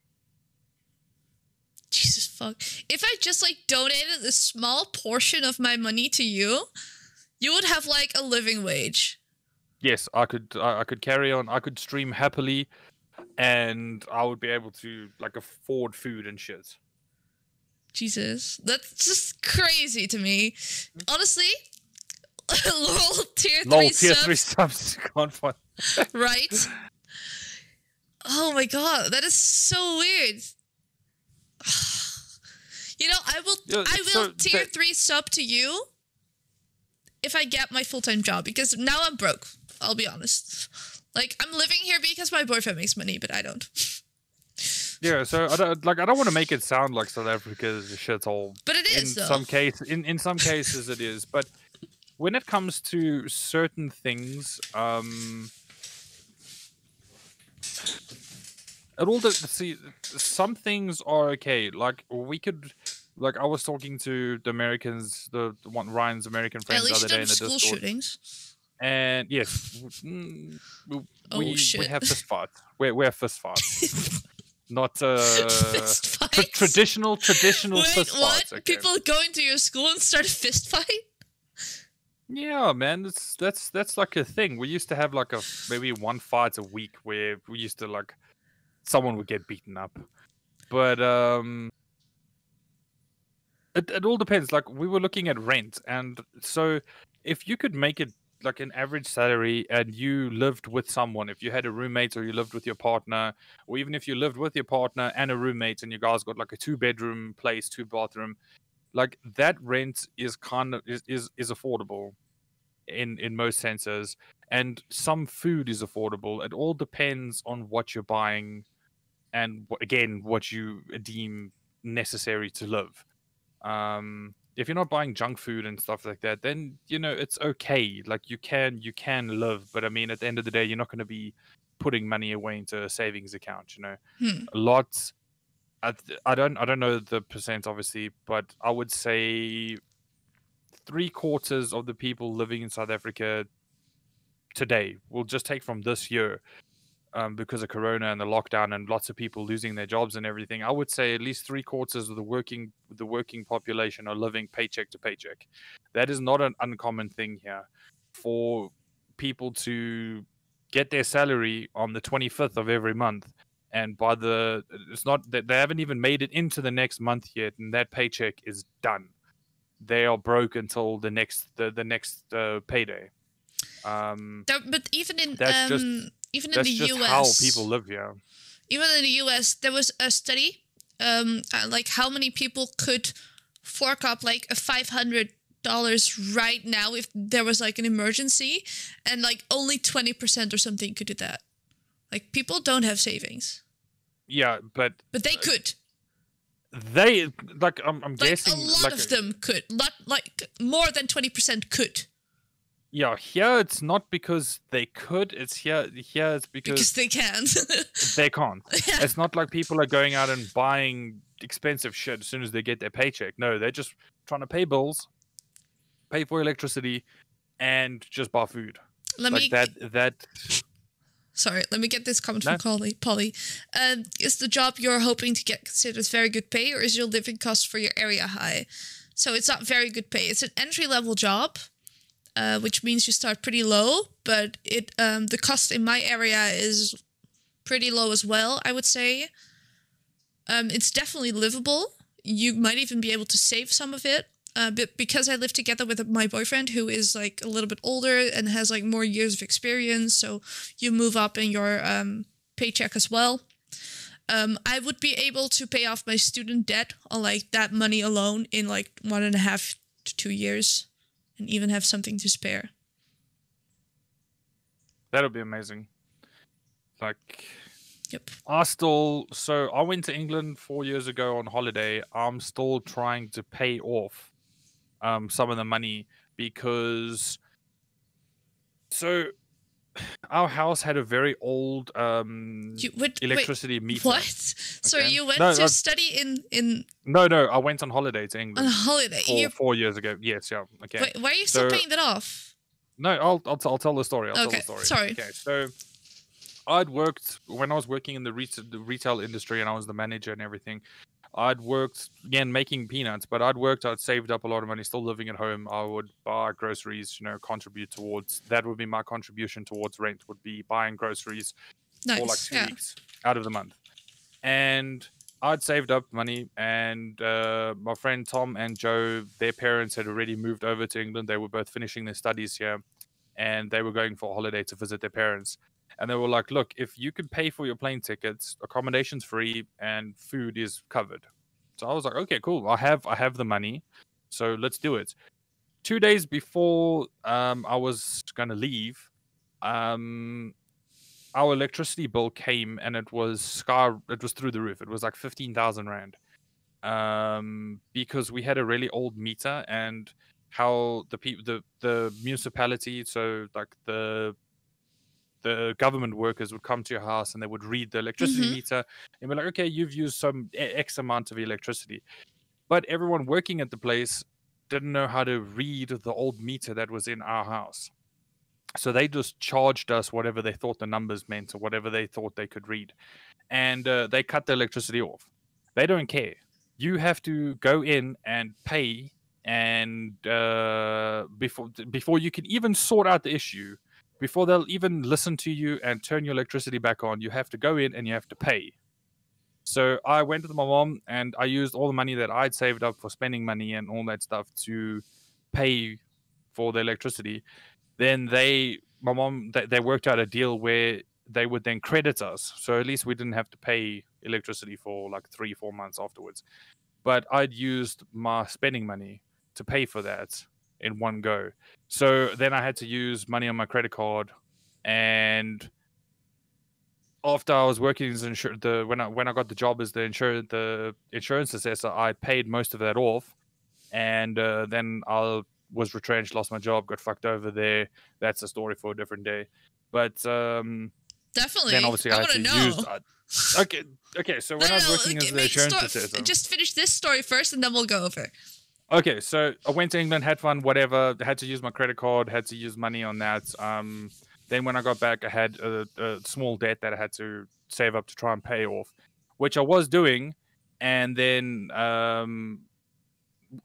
Jesus fuck. If I just like donated a small portion of my money to you, you would have like a living wage. Yes, I could carry on. I could stream happily, and I would be able to like afford food and shit. Jesus, that's just crazy to me. Honestly, lol tier 3 subs gone for. Right? Oh my god, that is so weird. You know, I will tier 3 sub to you if I get my full-time job, because now I'm broke. I'll be honest. Like, I'm living here because my boyfriend makes money, but I don't. Yeah, so I don't want to make it sound like South Africa's shithole. But it is, though. In some cases it is. But when it comes to certain things, see, some things are okay. Like I was talking to the Americans, the one Ryan's American friends the other day in the school Discord. shootings. And yes, we have fist fights. We're fist fights. Not fist fights? traditional Wait, fist what? fights. Okay. People go into your school and start a fist fight? Yeah, man, that's like a thing. We used to have like maybe one fight a week where we used to like someone would get beaten up, but it all depends. Like we were looking at rent, and so if you could make it like an average salary and you lived with someone, if you had a roommate or you lived with your partner, or even if you lived with your partner and a roommate and you guys got like a 2-bedroom place, 2-bathroom, like that rent is kind of is affordable in most senses, and some food is affordable. It all depends on what you're buying and again what you deem necessary to live. If you're not buying junk food and stuff like that, then it's okay. Like you can live, but I mean, at the end of the day, you're not going to be putting money away into a savings account. Lots. I don't know the percent obviously, but I would say 3/4 of the people living in South Africa today, we'll just take from this year, because of Corona and the lockdown and lots of people losing their jobs and everything, I would say at least 3/4 of the working population are living paycheck to paycheck. That is not an uncommon thing here. For people to get their salary on the 25th of every month, and it's not that they haven't even made it into the next month yet, and that paycheck is done. They are broke until the next payday. But even in Even in the US, how people live here. Even in the US, there was a study, like how many people could fork up like $500 right now if there was like an emergency, and like only 20% or something could do that. Like people don't have savings. Yeah, but they could. They like I'm guessing a lot of them could. Not like more than 20% could. Yeah, here it's not because they could. It's here it's because they can't. They can't. Yeah. It's not like people are going out and buying expensive shit as soon as they get their paycheck. No, they're just trying to pay bills, pay for electricity, and just buy food. Sorry, let me get this comment from Polly. Is the job you're hoping to get considered very good pay, or is your living cost for your area high? So it's not very good pay. It's an entry-level job. Which means you start pretty low, but the cost in my area is pretty low as well, I would say. It's definitely livable. You might even be able to save some of it. But because I live together with my boyfriend, who is like a little bit older and has like more years of experience, so you move up in your paycheck as well. I would be able to pay off my student debt on like that money alone in like 1.5 to 2 years. And even have something to spare. That would be amazing. Like, yep. I went to England 4 years ago on holiday. I'm still trying to pay off some of the money because our house had a very old electricity meter. What? Okay. So you went to study in... No, I went on holiday to England. On holiday? 4 years ago. Yes, yeah. Okay. Wait, why are you still paying that off? No, I'll tell the story. I'll tell the story. Sorry. Okay, so when I was working in the retail industry and I was the manager and everything, I'd worked, again, making peanuts, but I'd saved up a lot of money, still living at home. I would buy groceries, contribute towards, that would be my contribution towards rent, would be buying groceries for like 2 weeks out of the month. And I'd saved up money, and my friend Tom and Joe, their parents had already moved over to England. They were both finishing their studies here, and they were going for a holiday to visit their parents. And they were like, look, if you could pay for your plane tickets, accommodation's free, and food is covered. So I was like, okay, cool. I have the money, so let's do it. 2 days before I was gonna leave, our electricity bill came and it was through the roof. It was like 15,000 rand. Because we had a really old meter, and how the municipality, so like the government workers would come to your house and they would read the electricity meter and be like, okay, you've used some X amount of electricity. But everyone working at the place didn't know how to read the old meter that was in our house. So they just charged us whatever they thought the numbers meant or whatever they thought they could read. And they cut the electricity off. They don't care. You have to go in and pay, and before you can even sort out the issue, before they'll even listen to you and turn your electricity back on, you have to go in and you have to pay. So I went with my mom and I used all the money that I'd saved up for spending money and all that stuff to pay for the electricity. Then they worked out a deal where they would then credit us. So at least we didn't have to pay electricity for like 3-4 months afterwards. But I'd used my spending money to pay for that in one go. So then I had to use money on my credit card, and after I was working as when I got the job as the insurance assessor, I paid most of that off, and then I was retrenched, lost my job, got fucked over there. That's a story for a different day. But definitely, then obviously I had to use. Okay. So when I was working as the insurance assessor, just finish this story first, and then we'll go over. Okay, so I went to England, had fun, whatever. Had to use my credit card, had to use money on that. Then when I got back, I had a small debt that I had to save up to try and pay off, which I was doing. And then I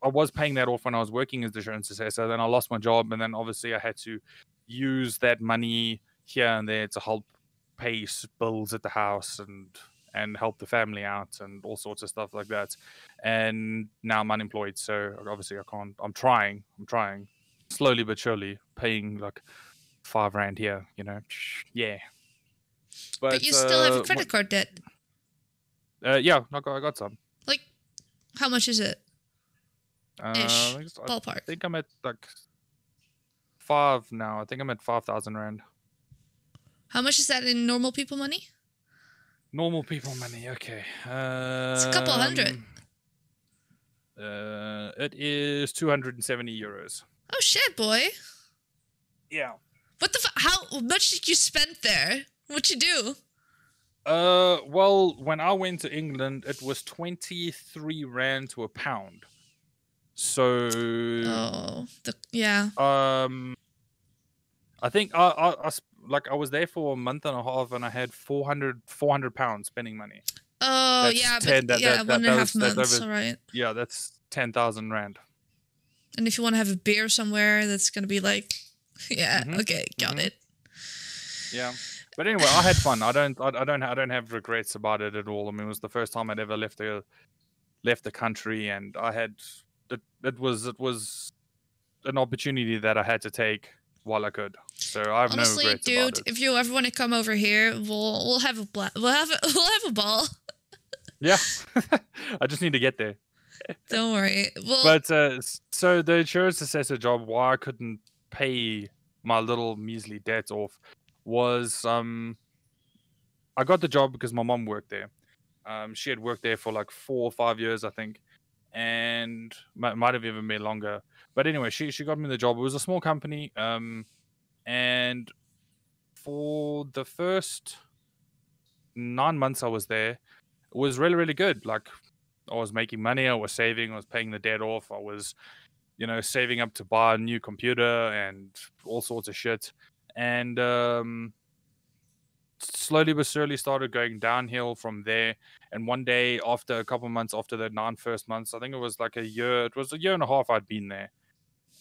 was paying that off when I was working as the insurance assessor. Then I lost my job, and then obviously I had to use that money here and there to help pay bills at the house and help the family out and all sorts of stuff like that. And now I'm unemployed, so obviously I can't. I'm trying slowly but surely, paying like 5 rand here, yeah. But you still have a credit card debt. Yeah, I got some. Like, how much is it? Ish, ballpark. I think I'm at like 5 now. I think I'm at 5,000 rand. How much is that in normal people money? Normal people money, okay. It's a couple hundred. It is 270 euros. Oh shit, boy. Yeah. What the how much did you spend there? What'd you do? Well, when I went to England, it was 23 rand to a pound. So yeah. I think I was there for a month and a half, and I had 400 pounds spending money. Oh, that's yeah, 10, but that, 1.5 months, all right. Yeah, that's 10,000 rand. And if you want to have a beer somewhere, that's gonna be like, yeah, okay, got it. Yeah, but anyway, I had fun. I don't have regrets about it at all. I mean, it was the first time I'd ever left the country, and I had it was an opportunity that I had to take while I could. So I have Honestly, no regrets dude, about it. if you ever want to come over here, we'll have a ball. Yeah, I just need to get there. Don't worry. Well, but so the insurance assessor job, why I couldn't pay my little measly debt off, was I got the job because my mom worked there. She had worked there for like 4 or 5 years, I think, and might have even been longer. But anyway, she got me the job. It was a small company, and for the first 9 months I was there, it was really, really good. Like, I was making money, I was saving, I was paying the debt off, I was, saving up to buy a new computer and all sorts of shit. And slowly but surely started going downhill from there. And one day, after a couple of months after the 9 first months, I think it was like a year, it was a year and a half I'd been there.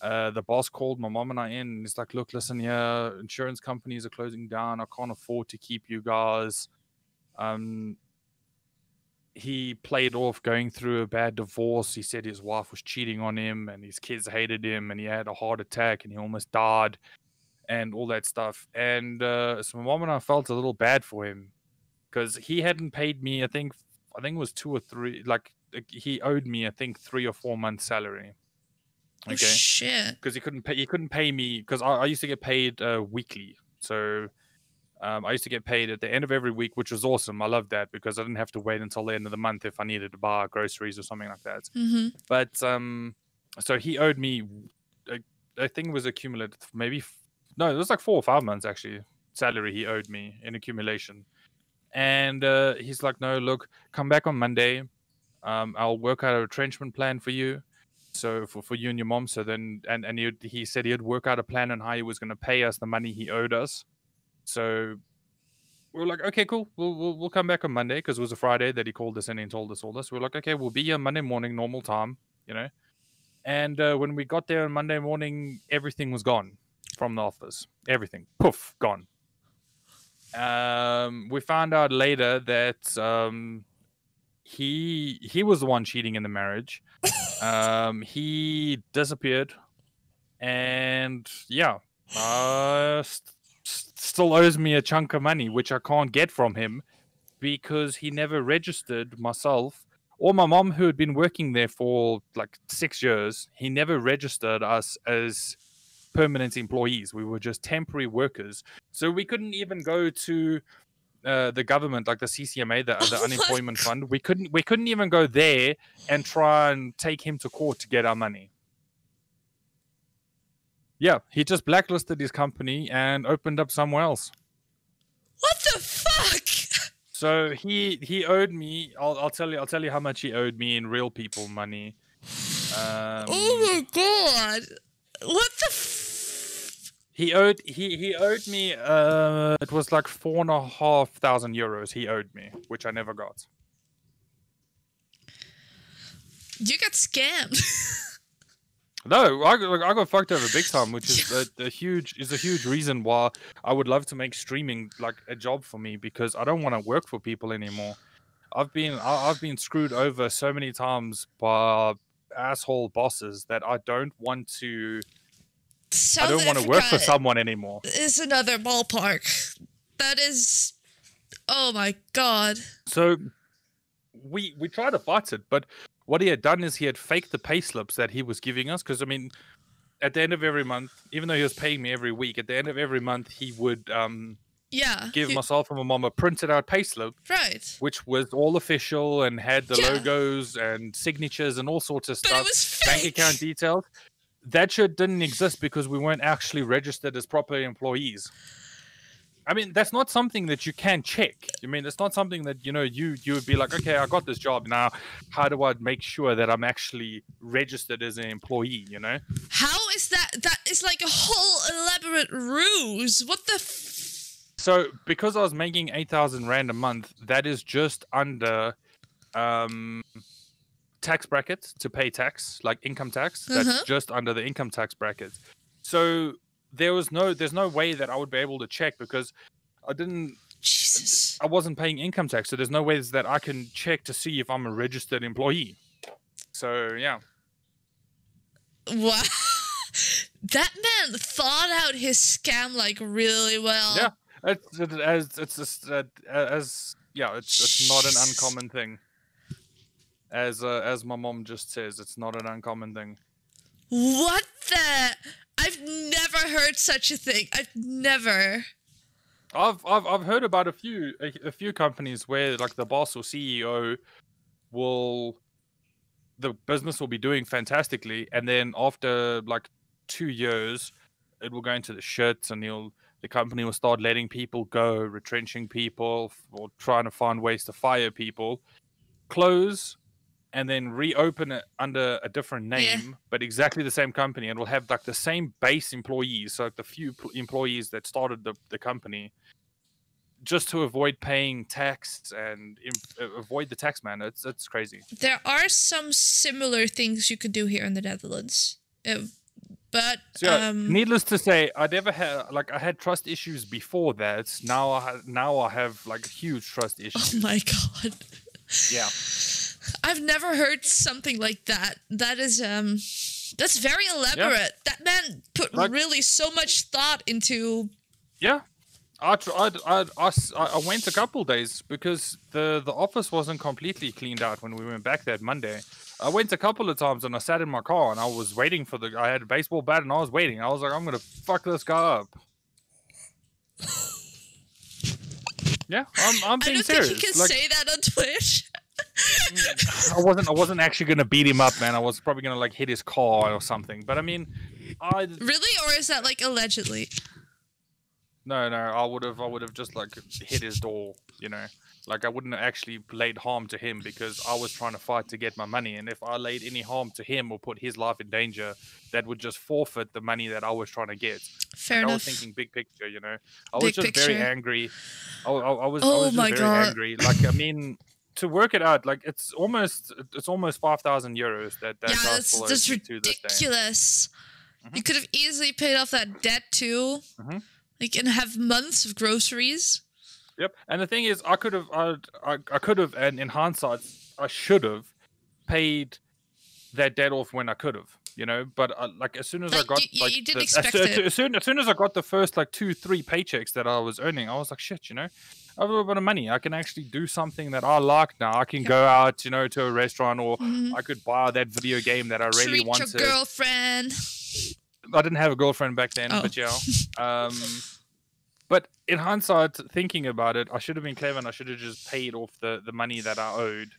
The boss called my mom and I in, and he's like, look, listen here, insurance companies are closing down, I can't afford to keep you guys. He played off going through a bad divorce. He said his wife was cheating on him and his kids hated him, and he had a heart attack and he almost died and all that stuff. And so my mom and I felt a little bad for him because he hadn't paid me, I think it was 2 or 3, like he owed me, I think, 3 or 4 months salary. Oh shit! Because he couldn't pay me because I used to get paid weekly. So I used to get paid at the end of every week, which was awesome. I loved that because I didn't have to wait until the end of the month if I needed to buy groceries or something like that. Mm-hmm. But so he owed me, I think it was accumulated it was like 4 or 5 months actually salary he owed me in accumulation. And he's like, no, look, come back on Monday. I'll work out a retrenchment plan for you. So for you and your mom. So then, and he said he'd work out a plan on how he was going to pay us the money he owed us. So we were like, okay, cool. We'll come back on Monday because it was a Friday that he called us in and told us all this. We were like, okay, we'll be here Monday morning, normal time, you know. And when we got there on Monday morning, everything was gone from the office. Everything, poof, gone. We found out later that he was the one cheating in the marriage. He disappeared, and yeah, still owes me a chunk of money, which I can't get from him because he never registered myself or my mom, who had been working there for like 6 years. He never registered us as permanent employees. We were just temporary workers, so we couldn't even go to the government, like the CCMA, the unemployment fund. We couldn't even go there and try and take him to court to get our money. Yeah, he just blacklisted his company and opened up somewhere else. What the fuck? So he owed me. I'll tell you how much he owed me in real people money. Oh my god! What the? He owed me. It was like 4,500 euros. He owed me, which I never got. You got scammed. No, I got fucked over big time, which is a huge reason why I would love to make streaming like a job for me, because I don't want to work for people anymore. I've been screwed over so many times by asshole bosses that I don't want to. I don't want to work for someone anymore. It's another ballpark. That is, oh my god. So we tried to fight it, but what he had done is he had faked the pay slips that he was giving us. Because I mean, at the end of every month, even though he was paying me every week, at the end of every month he would give myself and my mom a printed out pay slip, right, which was all official and had the logos and signatures and all sorts of stuff. But it was fake. Bank account details. That shit didn't exist because we weren't actually registered as proper employees. I mean, that's not something that you can check. I mean, it's not something that, you know, you would be like, okay, I got this job now. How do I make sure that I'm actually registered as an employee, you know? How is that? That is like a whole elaborate ruse. What the So, because I was making 8,000 Rand a month, that is just under tax brackets to pay tax, like income tax. That's just under the income tax bracket. So there's no way that I would be able to check because I wasn't paying income tax. So there's no ways that I can check to see if I'm a registered employee. So yeah. Wow. That man thought out his scam like really well. Yeah. It's not an uncommon thing. As my mom just says, it's not an uncommon thing. What the? I've never heard such a thing. I've never. I've heard about a few companies where like the boss or CEO the business will be doing fantastically, and then after like 2 years, it will go into the shits, and the company will start letting people go, retrenching people, or trying to find ways to fire people, close, and then reopen it under a different name, but exactly the same company, and will have like the same base employees, so like the few employees that started the company, just to avoid paying tax and avoid the tax man. It's crazy. There are some similar things you could do here in the Netherlands, but so, needless to say, I had trust issues before that. Now I have like huge trust issues. Oh my god. Yeah. I've never heard something like that. That is that's very elaborate. Yeah. That man put really so much thought into. Yeah, I went a couple days because the office wasn't completely cleaned out when we went back that Monday. I went a couple of times and I sat in my car and I was waiting for I had a baseball bat and I was waiting. I was like, I'm gonna fuck this guy up. Yeah, I'm being I don't serious. think you can Like, say that on Twitch. I wasn't actually gonna beat him up, man. I was probably gonna like hit his car or something. But I mean, Really, or is that like allegedly? No, I would have just like hit his door, you know. Like I wouldn't have actually laid harm to him because I was trying to fight to get my money, and if I laid any harm to him or put his life in danger, that would just forfeit the money that I was trying to get. Fair I enough. was thinking big picture, you know. I Big was just very picture. angry. I was Oh just my very God. angry. Like I mean, to work it out, like it's almost 5,000 euros that Yeah, guy that's still owes just me to this day. ridiculous. You could have easily paid off that debt too. Mhm. Like, and have months of groceries. Yep. And the thing is, I could have, and in hindsight, I should have paid that debt off when I could have, you know. But like as soon as I Like, got, you like, didn't expect it. as soon as I got the first like 2-3 paychecks that I was earning, I was like, shit, you know, I have a little bit of money. I can actually do something that I like now. I can go out, you know, to a restaurant, or I could buy that video game that I really Treat wanted. your girlfriend. I didn't have a girlfriend back then, Oh. but yeah. But in hindsight, thinking about it, I should have been clever and I should have just paid off the money that I owed.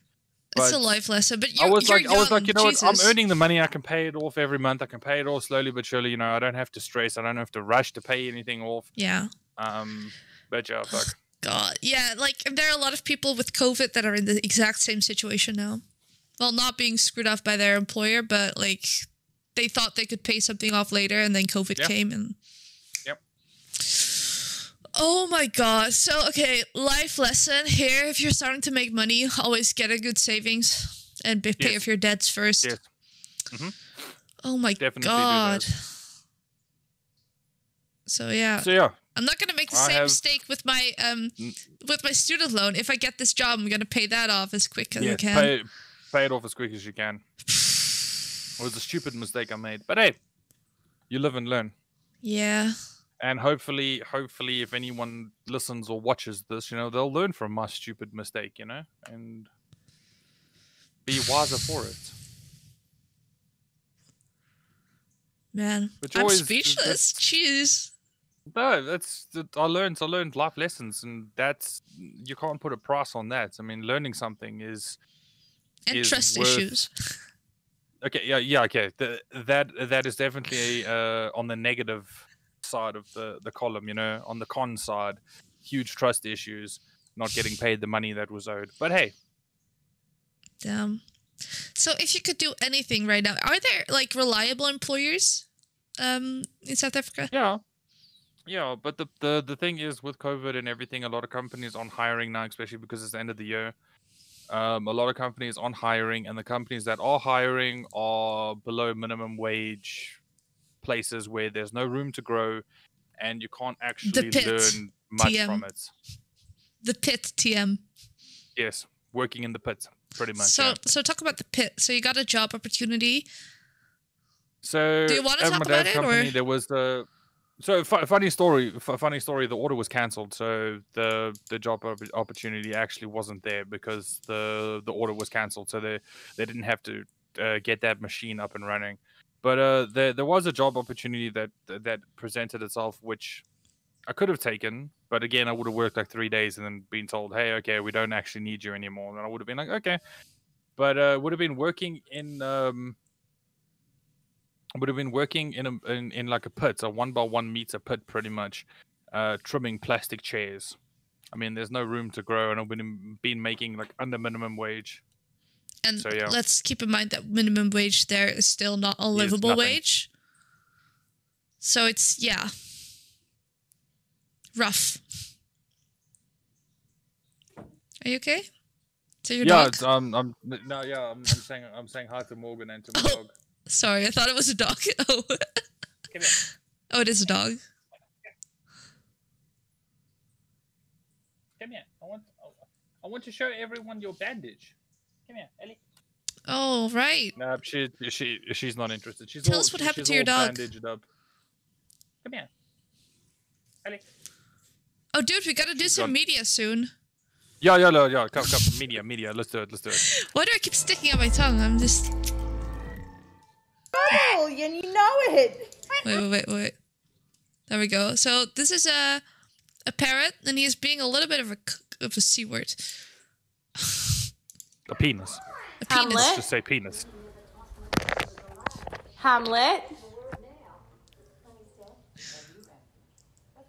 It's a But life lesson, but I you're was like, young, you know what? I'm Jesus. earning the money. I can pay it off every month. I can pay it off slowly but surely. You know, I don't have to stress. I don't have to rush to pay anything off. Yeah. But yeah, fuck. God. Yeah, like, there are a lot of people with COVID that are in the exact same situation now. Well, not being screwed off by their employer, but, like, they thought they could pay something off later, and then COVID Yeah. came, and... Yep. Oh my God. So, okay, life lesson here. If you're starting to make money, always get a good savings and pay Yes. off your debts first. Yes. Mhm. Oh my Definitely do God. that. So, yeah. So yeah, I'm not gonna make the I same have- mistake with my student loan. If I get this job, I'm gonna pay that off as quick as I yes, can. pay it off as quick as you can. It was a stupid mistake I made, but hey, you live and learn. Yeah. And hopefully, if anyone listens or watches this, you know, they'll learn from my stupid mistake, you know, and be wiser for it. Man, But I'm always- speechless. Jeez. No, I learned life lessons, and that's, you can't put a price on that. I mean, learning something is Trust worth- issues. Okay, yeah, okay. That is definitely on the negative side of the column, you know. On the con side, huge trust issues, not getting paid the money that was owed. But hey, Damn. So, if you could do anything right now, are there like reliable employers in South Africa? yeah. But the thing is, with COVID and everything, a lot of companies aren't hiring now, especially because it's the end of the year. A lot of companies aren't hiring, and the companies that are hiring are below minimum wage places where there's no room to grow, and you can't actually pit, learn much TM. from it. The pit, TM. Yes, working in the pit, pretty much. So, yeah. so talk about the pit. So you got a job opportunity. So Do you wanna at talk my about dad's it, company, or- there was the. So funny story. The order was cancelled. So the job opportunity actually wasn't there because the order was cancelled. So they didn't have to get that machine up and running. But there was a job opportunity that presented itself, which I could have taken. But again, I would have worked like 3 days and then been told, "Hey, okay, we don't actually need you anymore." And I would have been like, "Okay," but would have been working in in like a pit, a 1x1 meter pit, pretty much, trimming plastic chairs. I mean, there's no room to grow, and I've been making like under minimum wage. And So, yeah. let's keep in mind that minimum wage there is still not a livable nothing. wage. So it's, yeah, rough. Are you okay? So your Yeah, dog? it's, I'm saying hi to Morgan and to my Oh. dog. Sorry, I thought it was a dog. Oh, Come here. oh, it is a dog. Come here. I want to show everyone your bandage. Come here, Ellie. Oh, right. No, she's not interested. Tell us what happened to your dog. Bandaged up. Come here, Ellie. Oh, dude, we gotta do She's some gone. media soon. Yeah. Come. Media. Let's do it. Why do I keep sticking out my tongue? I'm just... Oh, and you know it. Wait. There we go. So this is a parrot, and he is being a little bit of a C word. A penis. A penis. Hamlet? Just say penis. Hamlet?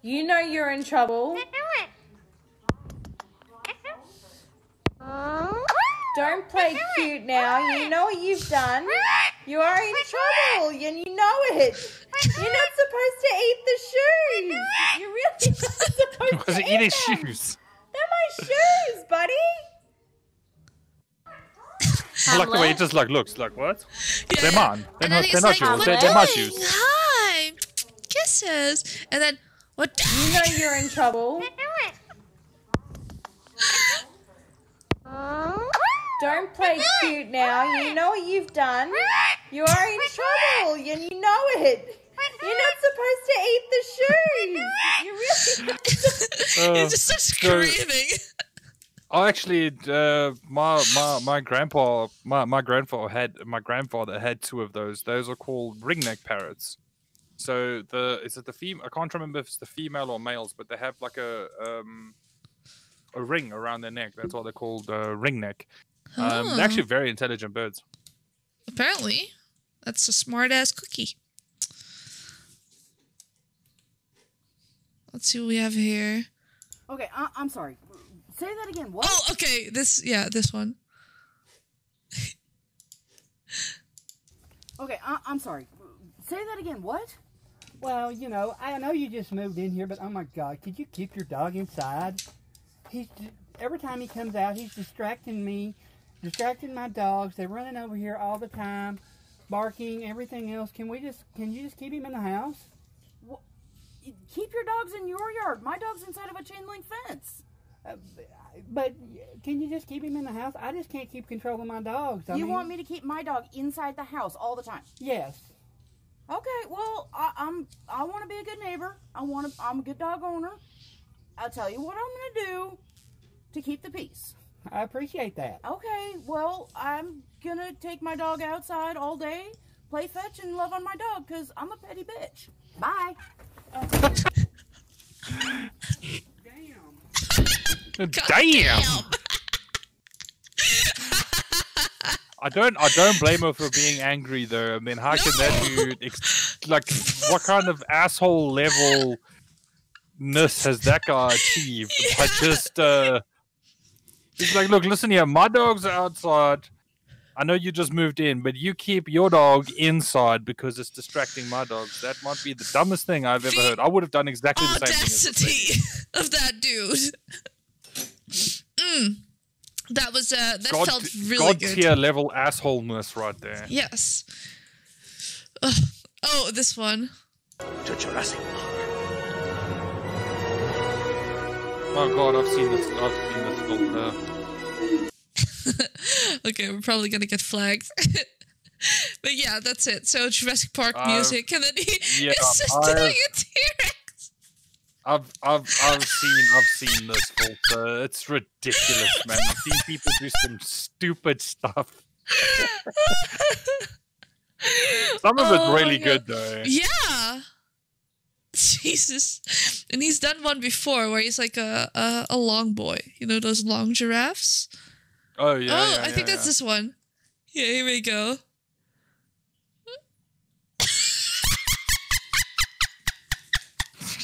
You know you're in trouble. Don't play cute now. You know what you've done. You are in trouble, and you know it. You're not supposed to eat the shoes. You're really not supposed Was to it eat eating them. shoes? They're my shoes, buddy. I like the way he just like looks like what? Yeah. They're mine. They're And then not he's yours. like, They're my shoes. Hi. Kisses. And then, what? You know you're in trouble. Don't play cute now. You know what you've done. You are in trouble, and you know it. You're not supposed to eat the shoes. You're really not supposed He's just start screaming. I actually, my grandfather had two of those. Those are called ringneck parrots. So is it the female? I can't remember if it's the female or males, but they have like a ring around their neck. That's why they're called ringneck. They're actually very intelligent birds. Apparently. That's a smart-ass cookie. Let's see what we have here. Okay, I'm sorry. Say that again. What? Oh, okay. This one. Okay, I'm sorry. Say that again. What? Well, you know, I know you just moved in here, but oh my God, could you keep your dog inside? Every time he comes out, he's distracting me, distracting my dogs. They're running over here all the time, barking, everything else. Can you just keep him in the house? Well, keep your dogs in your yard. My dog's inside of a chain link fence. But can you just keep him in the house? I just can't keep control of my dogs. You want me to keep my dog inside the house all the time? Yes. Okay, well, I want to be a good neighbor. I'm a good dog owner. I'll tell you what I'm going to do to keep the peace. I appreciate that. Okay, well, I'm going to take my dog outside all day, play fetch, and love on my dog, because I'm a petty bitch. Bye. Damn. I don't blame her for being angry though. I mean, how can that dude like what kind of asshole levelness has that guy achieved? I just he's like, look, listen here, my dogs are outside. I know you just moved in, but you keep your dog inside because it's distracting my dogs. That might be the dumbest thing I've ever heard. I would have done exactly the same thing. Audacity of that dude. That was that felt really God good. tier level assholeness right there. Yes. Oh, this one. To Jurassic Park. Oh God, I've seen this filter. Okay, we're probably gonna get flagged. But yeah, that's it. So Jurassic Park music, and then he is just doing a T-Rex. I've seen this filter. It's ridiculous, man. I've seen people do some stupid stuff. Some of it's really good though. Yeah. Jesus. And he's done one before where he's like a long boy. You know those long giraffes? Oh yeah. Oh, I think that's this one. Yeah, here we go.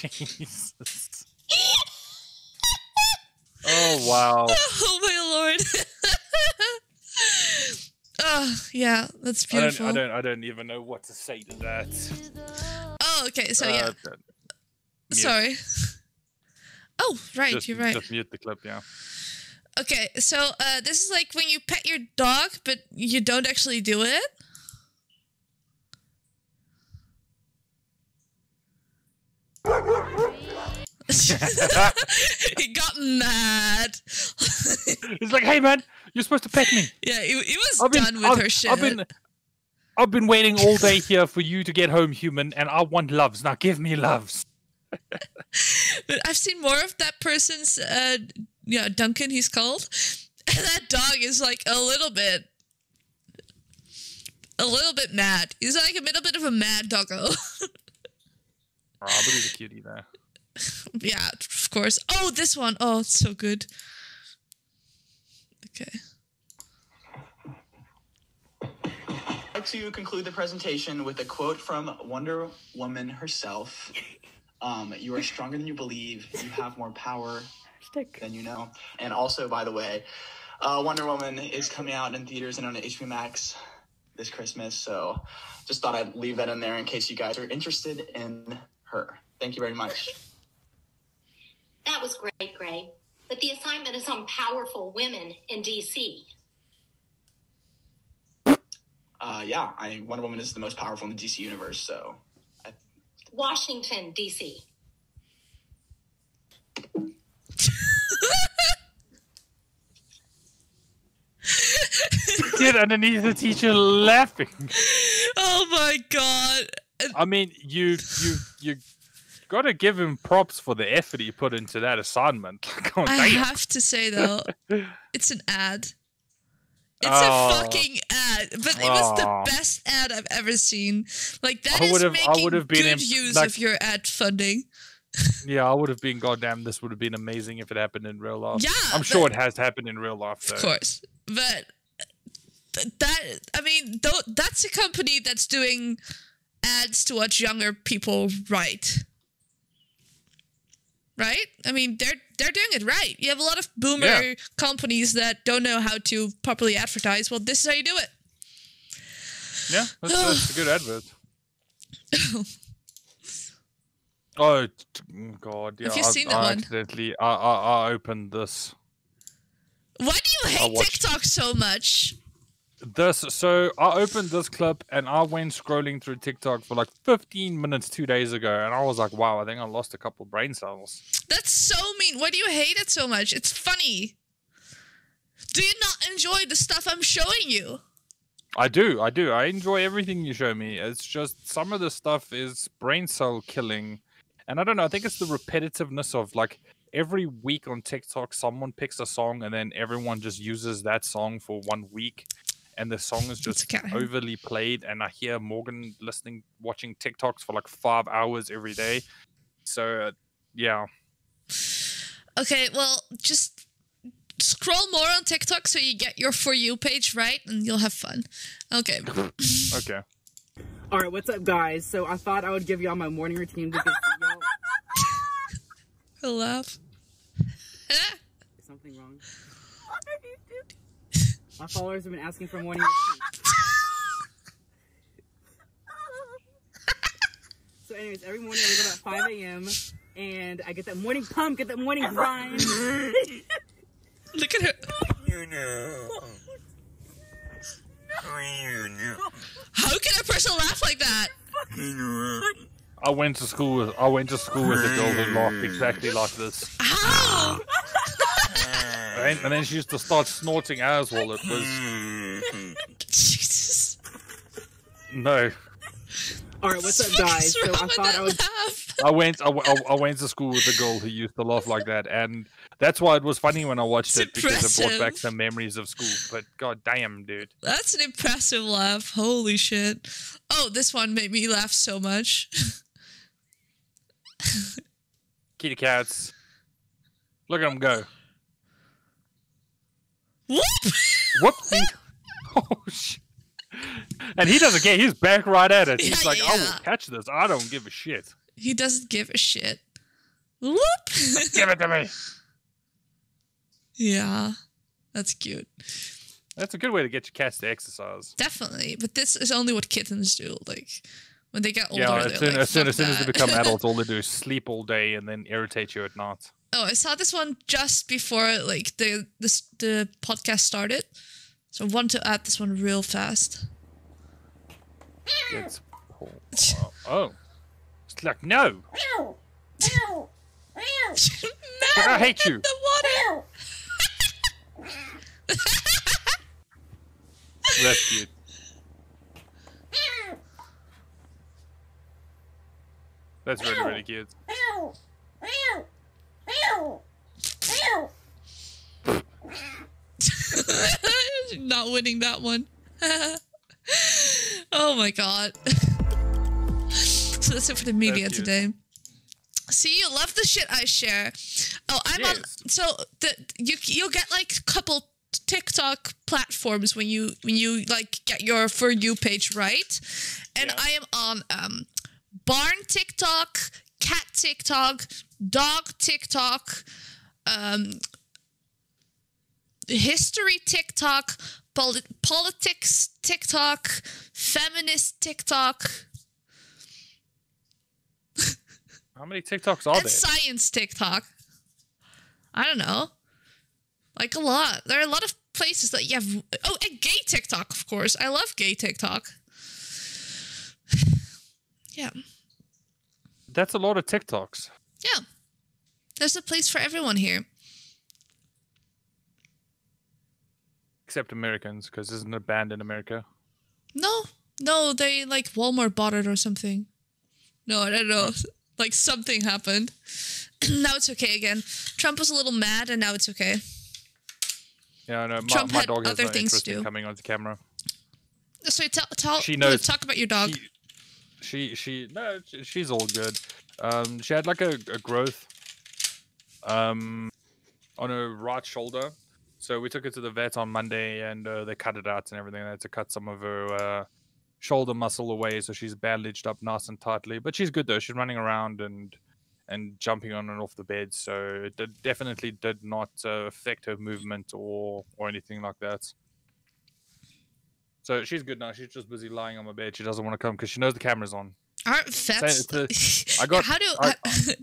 Jesus. Oh wow. Oh my lord. Oh yeah, that's beautiful. I don't even know what to say to that. Oh, okay, so yeah. Sorry. Oh, right, you're right. Just mute the clip, yeah. Okay, so this is like when you pet your dog, but you don't actually do it. He got mad. He's like, "Hey, man, you're supposed to pet me." Yeah, he was done with her shit. I've been waiting all day here for you to get home, human, and I want loves. Now give me loves. But I've seen more of that person's Yeah, Duncan, he's called. And that dog is like a little bit mad. He's like a little bit of a mad doggo. Oh, but he's a cutie there. Yeah, of course. Oh, this one. Oh, it's so good. Okay. I'd like to conclude the presentation with a quote from Wonder Woman herself. You are stronger than you believe. You have more power than you know. And also, by the way, Wonder Woman is coming out in theaters and on HBO Max this Christmas. So just thought I'd leave that in there in case you guys are interested in her. Thank you very much. That was great, Gray. But the assignment is on powerful women in D.C. Yeah, Wonder Woman is the most powerful in the DC universe, so... Washington, D.C. Kid underneath the teacher laughing. Oh my god. I mean, you gotta give him props for the effort he put into that assignment. Oh, I damn. have to say though, it's an ad. It's a fucking ad, but it was the best ad I've ever seen. Like that is making good use of your ad funding. Yeah, I would have been goddamn. This would have been amazing if it happened in real life. Yeah, I'm sure it has happened in real life. Though. Of course, but that's a company that's doing ads to watch younger people write. Right? I mean, they're doing it right. You have a lot of boomer companies that don't know how to properly advertise. Well, this is how you do it. Yeah, that's a good advert. Oh god! Yeah, have you seen that one? Accidentally, I opened this. Why do you hate TikTok so much? So I opened this clip and I went scrolling through TikTok for like 15 minutes 2 days ago, and I was like, "Wow, I think I lost a couple brain cells." That's so mean. Why do you hate it so much? It's funny. Do you not enjoy the stuff I'm showing you? I do. I enjoy everything you show me. It's just some of the stuff is brain cell killing. And I don't know, I think it's the repetitiveness of like every week on TikTok, someone picks a song and then everyone just uses that song for 1 week. And the song is just overly played. And I hear Morgan watching TikToks for like 5 hours every day. So, yeah. Okay, well, just scroll more on TikTok so you get your For You page right and you'll have fun. Okay. Okay. All right, what's up, guys? So I thought I would give y'all my morning routine because y'all... I'll laugh. Is something wrong? My followers have been asking for morning routine. So anyways, every morning I wake up at 5 a.m. and I get that morning pump, get that morning grind. Look at her. How can a person laugh like that? I went to school with a girl who laughed exactly like this. How? And then she used to start snorting as well. It was Jesus. No. All right, what's up, guys? So I thought I would. I went to school with a girl who used to laugh like that, and that's why it was funny when I watched it because it brought back some memories of school. But god damn, dude, that's an impressive laugh. Holy shit! Oh, this one made me laugh so much. Kitty cats, look at them go. Whoop! Whoop! Oh shit! And he doesn't care. He's back right at it. He's like, I will catch this. I don't give a shit. He doesn't give a shit. Whoop! Give it to me. Yeah, that's cute. That's a good way to get your cats to exercise. Definitely, but this is only what kittens do. Like when they get older, as soon as they become adults, all they do is sleep all day and then irritate you at night. Oh, I saw this one just before like the podcast started, so I want to add this one real fast. It's oh, it's like no. I hate you. The water. That's cute. That's really, really cute. Not winning that one. Oh my god. So that's it for the media today. See, you love the shit I share. Oh, I'm on. So you'll get like a couple TikTok platforms when you like get your For You page right, and I am on barn TikTok, cat TikTok, dog TikTok, history TikTok, politics TikTok, feminist TikTok. How many TikToks are and there? Science TikTok. I don't know. Like a lot. There are a lot of places that you have. Oh, and gay TikTok, of course. I love gay TikTok. Yeah. That's a lot of TikToks. Yeah. There's a place for everyone here. Except Americans, because isn't it banned in America? No, they like Walmart bought it or something. No, I don't know. Like something happened. Now it's okay again. Trump was a little mad, and now it's okay. Yeah, no. Trump My had dog has other no things interest to do. in coming onto camera. So She knows. talk about your dog. She's all good. She had like a growth on her right shoulder, so we took her to the vet on Monday, and they cut it out and everything. They had to cut some of her shoulder muscle away, so she's bandaged up nice and tightly. But she's good though. She's running around and jumping on and off the bed, so it definitely did not affect her movement or anything like that. So she's good now. She's just busy lying on my bed. She doesn't want to come because she knows the camera's on. Aren't vets?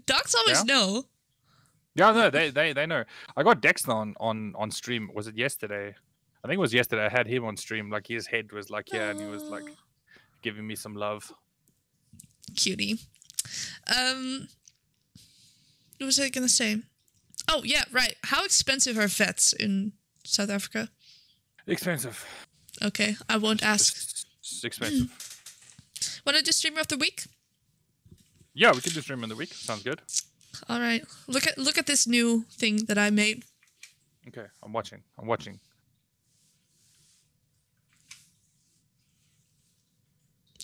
Dogs always know. Yeah, no, they know. I got Dexter on stream. Was it yesterday? I think it was yesterday. I had him on stream. Like his head was like here, and he was like giving me some love. Cutie. What was I gonna say? Oh yeah, right. How expensive are vets in South Africa? Expensive. Okay, I won't ask. It's expensive. Want to do streamer of the week? Yeah, we can do streamer of the week. Sounds good. All right. Look at this new thing that I made. Okay, I'm watching.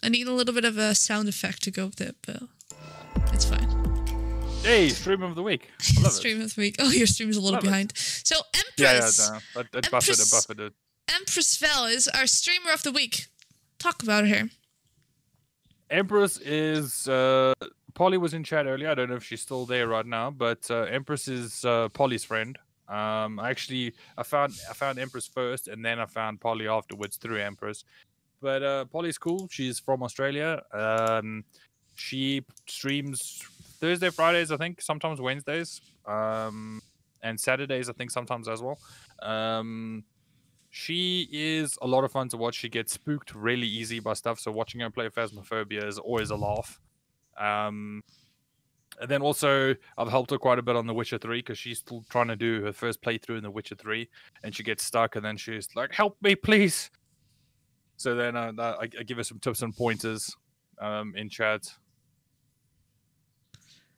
I need a little bit of a sound effect to go with it, but it's fine. Hey, streamer of the week. I love Streamer of the week. Oh, your stream is a little behind. So Empress. Yeah, it buffered it. Empress Vel is our streamer of the week. Talk about her. Empress is Polly was in chat earlier. I don't know if she's still there right now, but Empress is Polly's friend. I found Empress first, and then I found Polly afterwards through Empress. But Polly's cool. She's from Australia. She streams Thursday, Fridays, I think, sometimes Wednesdays, and Saturdays, I think, sometimes as well. She is a lot of fun to watch. She gets spooked really easy by stuff, so watching her play Phasmophobia is always a laugh. And then also, I've helped her quite a bit on The Witcher 3 because she's still trying to do her first playthrough in The Witcher 3, and she gets stuck, and then she's like, "Help me, please!" So then I give her some tips and pointers in chat.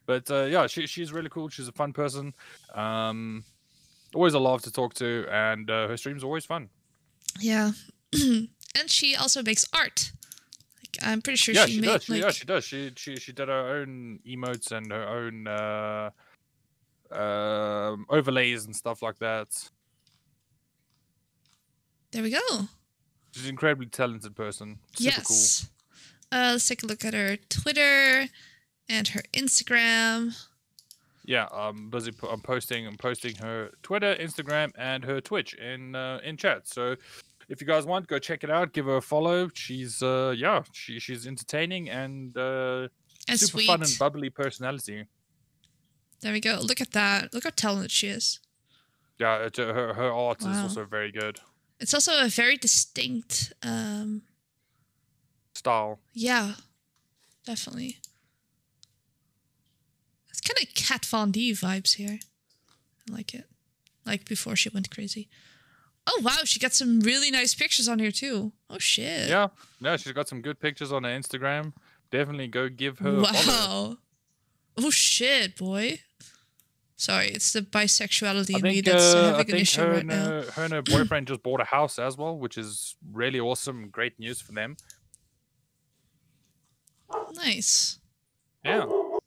But yeah, she's really cool. She's a fun person. Always a laugh to talk to, and her stream's always fun. Yeah. And she also makes art. Like, I'm pretty sure she does. Yeah, she does. She did her own emotes and her own overlays and stuff like that. There we go. She's an incredibly talented person. Super cool. Let's take a look at her Twitter and her Instagram. Yeah, I'm busy. I'm posting her Twitter, Instagram, and her Twitch in chat. So if you guys want, go check it out. Give her a follow. She's she's entertaining and super sweet. Fun and bubbly personality. There we go. Look at that. Look how talented she is. Yeah, her art is also very good. It's also a very distinct style. Yeah, definitely. It's kind of Kat Von D vibes here. I like it. Like before she went crazy. Oh, wow. She got some really nice pictures on here, too. Oh, shit. Yeah. Yeah, she's got some good pictures on her Instagram. Definitely go give her a follow. Oh, shit, boy. Sorry, it's the bisexuality I in me think, that's I having an think issue her, right and now. her and her boyfriend just bought a house as well, which is really awesome. Great news for them. Nice. Yeah. Oh,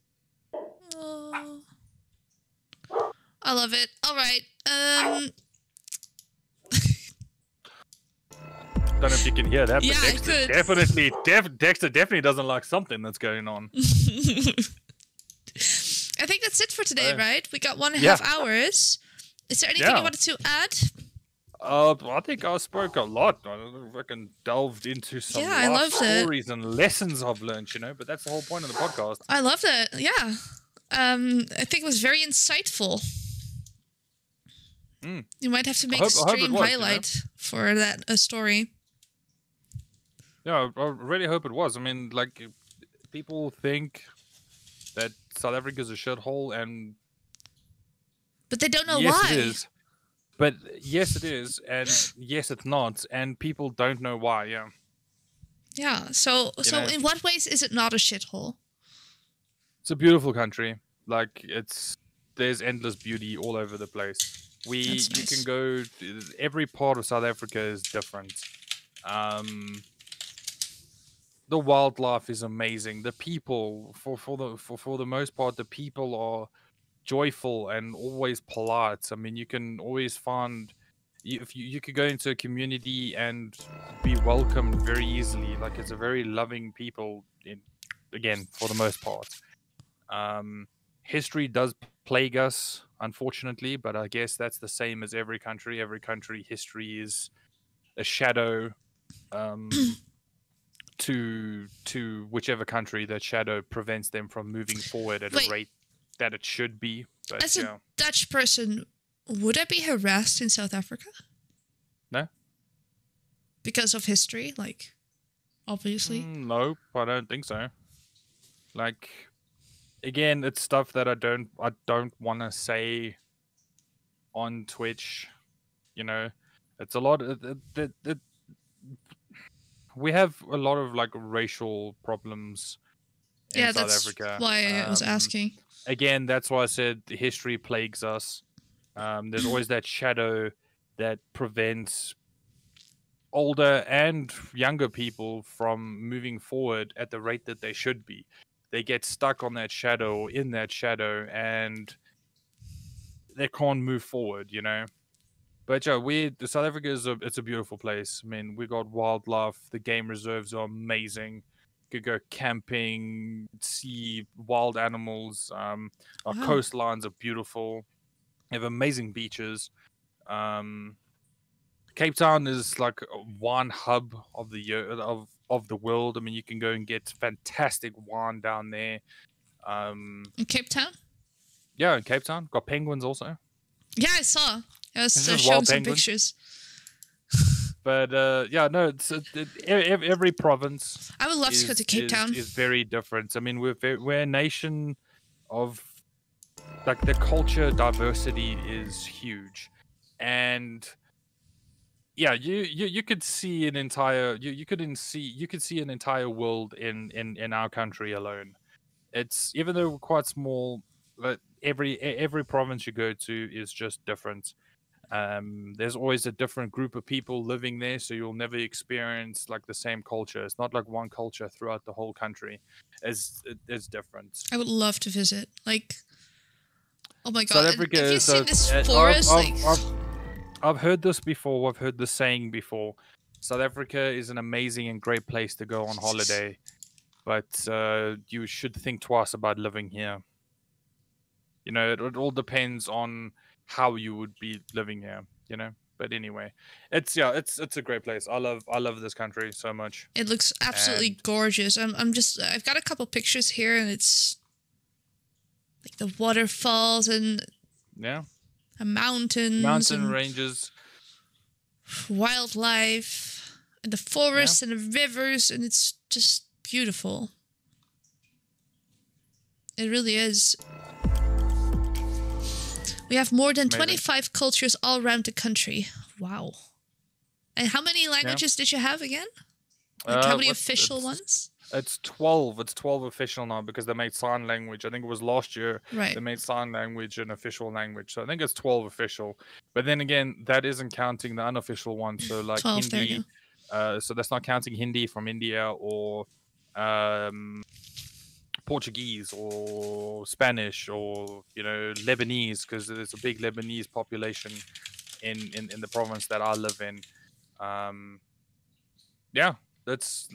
I love it. All right. Don't know if you can hear that, but Yeah, I Dexter could. Dexter definitely doesn't like something that's going on. I think that's it for today, right? We got 1.5 Yeah. hours. Is there anything you wanted to add? I think I spoke a lot. I fucking delved into some I life loved it. stories and lessons I've learned, you know, but that's the whole point of the podcast. I loved it. Yeah. I think it was very insightful. You might have to make a stream highlight for that story. Yeah, I really hope it was. I mean, like, people think that South Africa is a shithole, and but they don't know yes, why. It is. But yes, it is, and yes, it's not, and people don't know why. Yeah. Yeah. So in what ways is it not a shithole? It's a beautiful country. Like, there's endless beauty all over the place. You can go. Every part of South Africa is different. The wildlife is amazing. The people, for the most part, the people are joyful and always polite. I mean, you can always find if you could go into a community and be welcomed very easily. Like, it's a very loving people. Again, for the most part. History does plague us, unfortunately, but I guess that's the same as every country. Every country history is a shadow to whichever country that shadow prevents them from moving forward at a rate that it should be. But, as a Dutch person, would I be harassed in South Africa? No. Because of history, like, obviously? No, I don't think so. Like, again, it's stuff that I don't want to say on Twitch. You know, it's a lot. We have a lot of like racial problems in South Africa. That's why I was asking. Again, that's why I said history plagues us. There's always that shadow that prevents older and younger people from moving forward at the rate that they should be. They get stuck on that shadow or in that shadow, and they can't move forward, you know. But yeah, South Africa it's a beautiful place. I mean, we got wildlife. The game reserves are amazing. You could go camping, see wild animals. Our coastlines are beautiful. We have amazing beaches. Cape Town is like one hub of the world. I mean, you can go and get fantastic wine down there. In Cape Town? Yeah, in Cape Town. Got penguins also. Yeah, I saw. I was showing some pictures. But yeah, no, every province. I would love to go to Cape Town. Is very different. I mean, we're a nation of, like, the culture diversity is huge, and yeah, you could see an entire you could see an entire world in our country alone. It's, even though we're quite small, but every province you go to is just different. There's always a different group of people living there, so you'll never experience like the same culture. It's not like one culture throughout the whole country. It's different. I would love to visit. Like, oh my god! South Africa have you is seen this forest? I've heard this before. I've heard the saying before. South Africa is an amazing and great place to go on holiday, but you should think twice about living here. You know, it all depends on how you would be living here, you know. But anyway, it's a great place. I love this country so much. It looks absolutely gorgeous. I've got a couple pictures here, and it's like the waterfalls and mountains, mountain ranges, wildlife, and the forests and the rivers, and it's just beautiful. It really is. We have more than 25 cultures all around the country. Wow. And how many languages did you have again? Like how many official ones? It's 12. It's 12 official now because they made sign language. I think it was last year. Right. They made sign language an official language. So I think it's 12 official. But then again, that isn't counting the unofficial ones. So like 12, there you Hindi. So that's not counting Hindi from India or Portuguese or Spanish or Lebanese, because there's a big Lebanese population in the province that I live in. Yeah. That's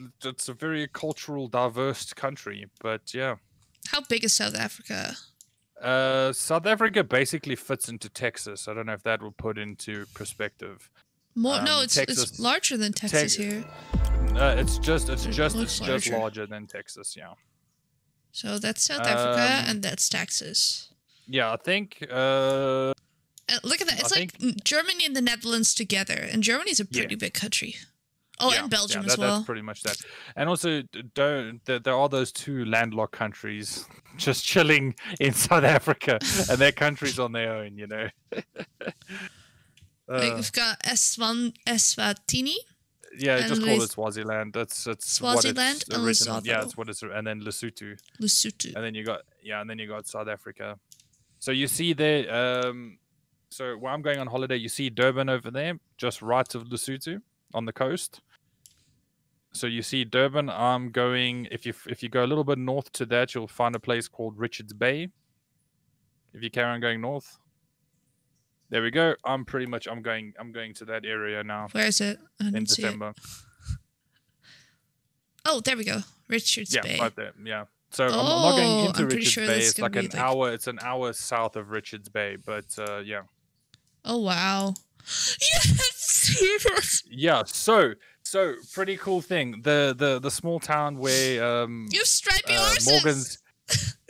a very cultural, diverse country, but yeah. How big is South Africa? South Africa basically fits into Texas. I don't know if that will put into perspective. No, it's larger than Texas here. It's just larger than Texas, yeah. So that's South Africa and that's Texas. Yeah, I think. Look at that! It's like Germany and the Netherlands together, and Germany's a pretty big country. Oh, yeah, and Belgium as well. That's pretty much that. And also, there are those two landlocked countries just chilling in South Africa, and their countries on their own, Like we've got Eswatini. Yeah, just call it Swaziland. That's Swaziland what it's original. Yeah, it's what it's, and then Lesotho. And then you got South Africa. So you see there. So where I'm going on holiday, you see Durban over there, just right of Lesotho on the coast. So you see Durban. I'm going. If you go a little bit north to that, you'll find a place called Richards Bay. If you carry on going north. There we go. I'm going to that area now. Where is it? In December. Oh, there we go. Richards Bay. Yeah, right there. Yeah. So I'm not going into Richards Bay. It's like an hour. It's an hour south of Richards Bay, but yeah. Oh wow. Yes. Yeah. So pretty cool thing. The small town where you have stripy horses.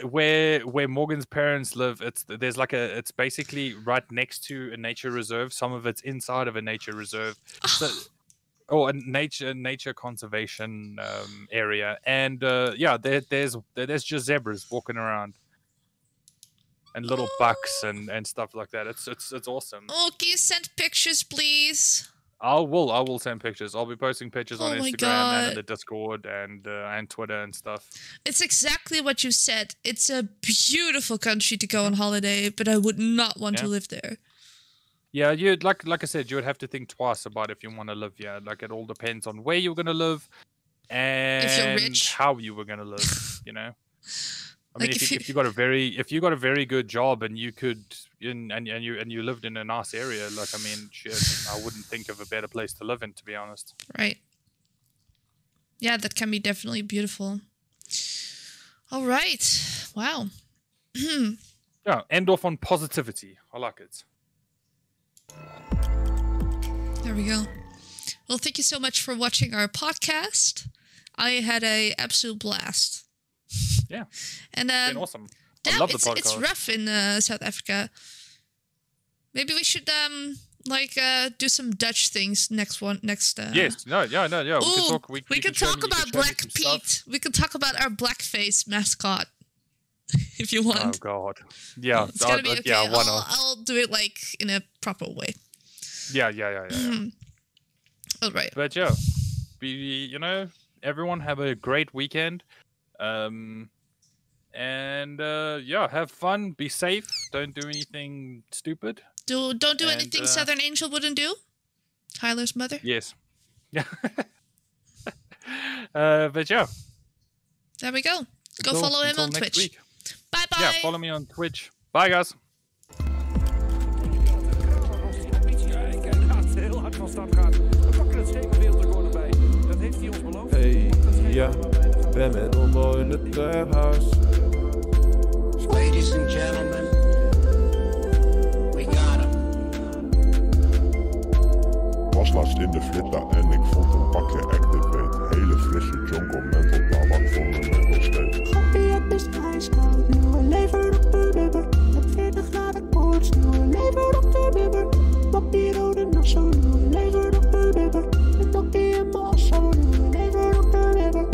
Where Morgan's parents live, it's basically right next to a nature reserve. Some of it's inside of a nature reserve, a nature conservation area, and there's just zebras walking around, and little bucks and stuff like that. It's awesome. Oh, can you send pictures, please? I will send pictures. I'll be posting pictures on Instagram and in the Discord and Twitter and stuff. It's exactly what you said. It's a beautiful country to go on holiday, but I would not want to live there. Yeah, you like I said, you would have to think twice about if you want to live here. Like it all depends on where you're gonna live and if you're rich, how you were gonna live. I mean, if you got a very good job and you could and you lived in a nice area, like I mean, shit, I wouldn't think of a better place to live in, to be honest. Right. Yeah, that can be definitely beautiful. All right. Wow. Yeah, end off on positivity. I like it. There we go. Well, thank you so much for watching our podcast. I had an absolute blast. Yeah, and it's been awesome. I love the podcast. It's rough in South Africa. Maybe we should do some Dutch things next. Yes, yeah. Ooh, we could talk about Black Pete. We could talk about our blackface mascot, if you want. Oh God, yeah, it's gonna be okay. Yeah, I'll do it like in a proper way. Yeah. All right. But yeah, everyone have a great weekend. Have fun, be safe, don't do anything stupid. Don't do anything Southern Angel wouldn't do? Tyler's mother? Yes. Yeah. But yeah. There we go. Go follow him on Twitch. Bye bye. Yeah, follow me on Twitch. Bye guys. Hey, ja, ben met Ombo in het traphouse. Ladies and gentlemen, we got him. Was laatst in de flitta en ik vond een pakje Activate. Hele frisse jungle mental tabak voor mijn mental state. Grappie, het is ijskoud, nu een lever op de bibber. Met 40 graden koorts, nu een lever op de bibber. Papier rode nasso, nu een lever op de bibber. Met papier en masso, nu een lever op de bibber.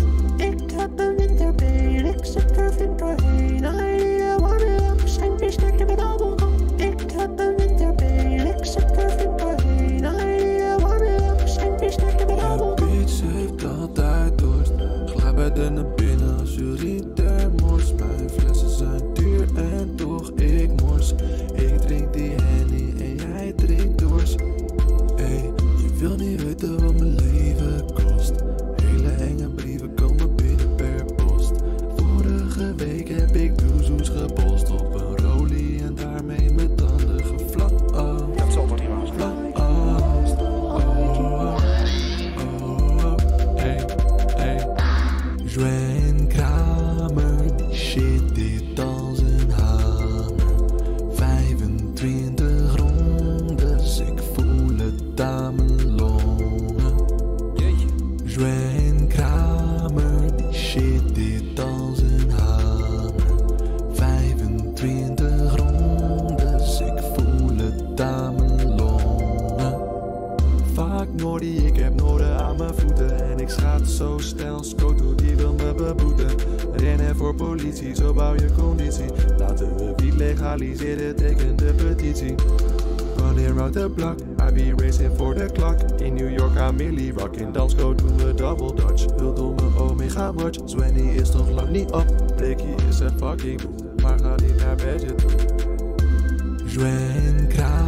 Ik heb een winterbeen, ik zit er vind doorheen. Hij warme op zijn pistekje met appelgam. Ik heb een winterbeen, ik zit er vind doorheen. Hij warme op zijn pistekje met appelgam. Beats heeft altijd dorst. heb ik doezoes gebost op een rolie en daarmee mijn tanden geflast. Dat zal toch niet waar zijn? Joanne Kramer, die shit dit als een hamer. 25 rondes, ik voel het aan mijn longen. Joanne Kramer, die shit dit als een hamer. 25 rondes, ik voel het aan mijn longen. Vaak Noordie, ik heb Noorden aan mijn voeten. En ik schaat zo snel, Scoto die wil me beboeten. Rennen voor politie, zo bouw je conditie. Laten we wiet legaliseren, teken de petitie. Wanneer out the block, I be racing for the clock. In New York aan Millie Rock, in Damsko doen we double dutch. Hult om mijn Omega watch, Swanny is nog lang niet op. Blakey is een fucking boe, maar ga niet naar bedje toe. Joanne Kramer.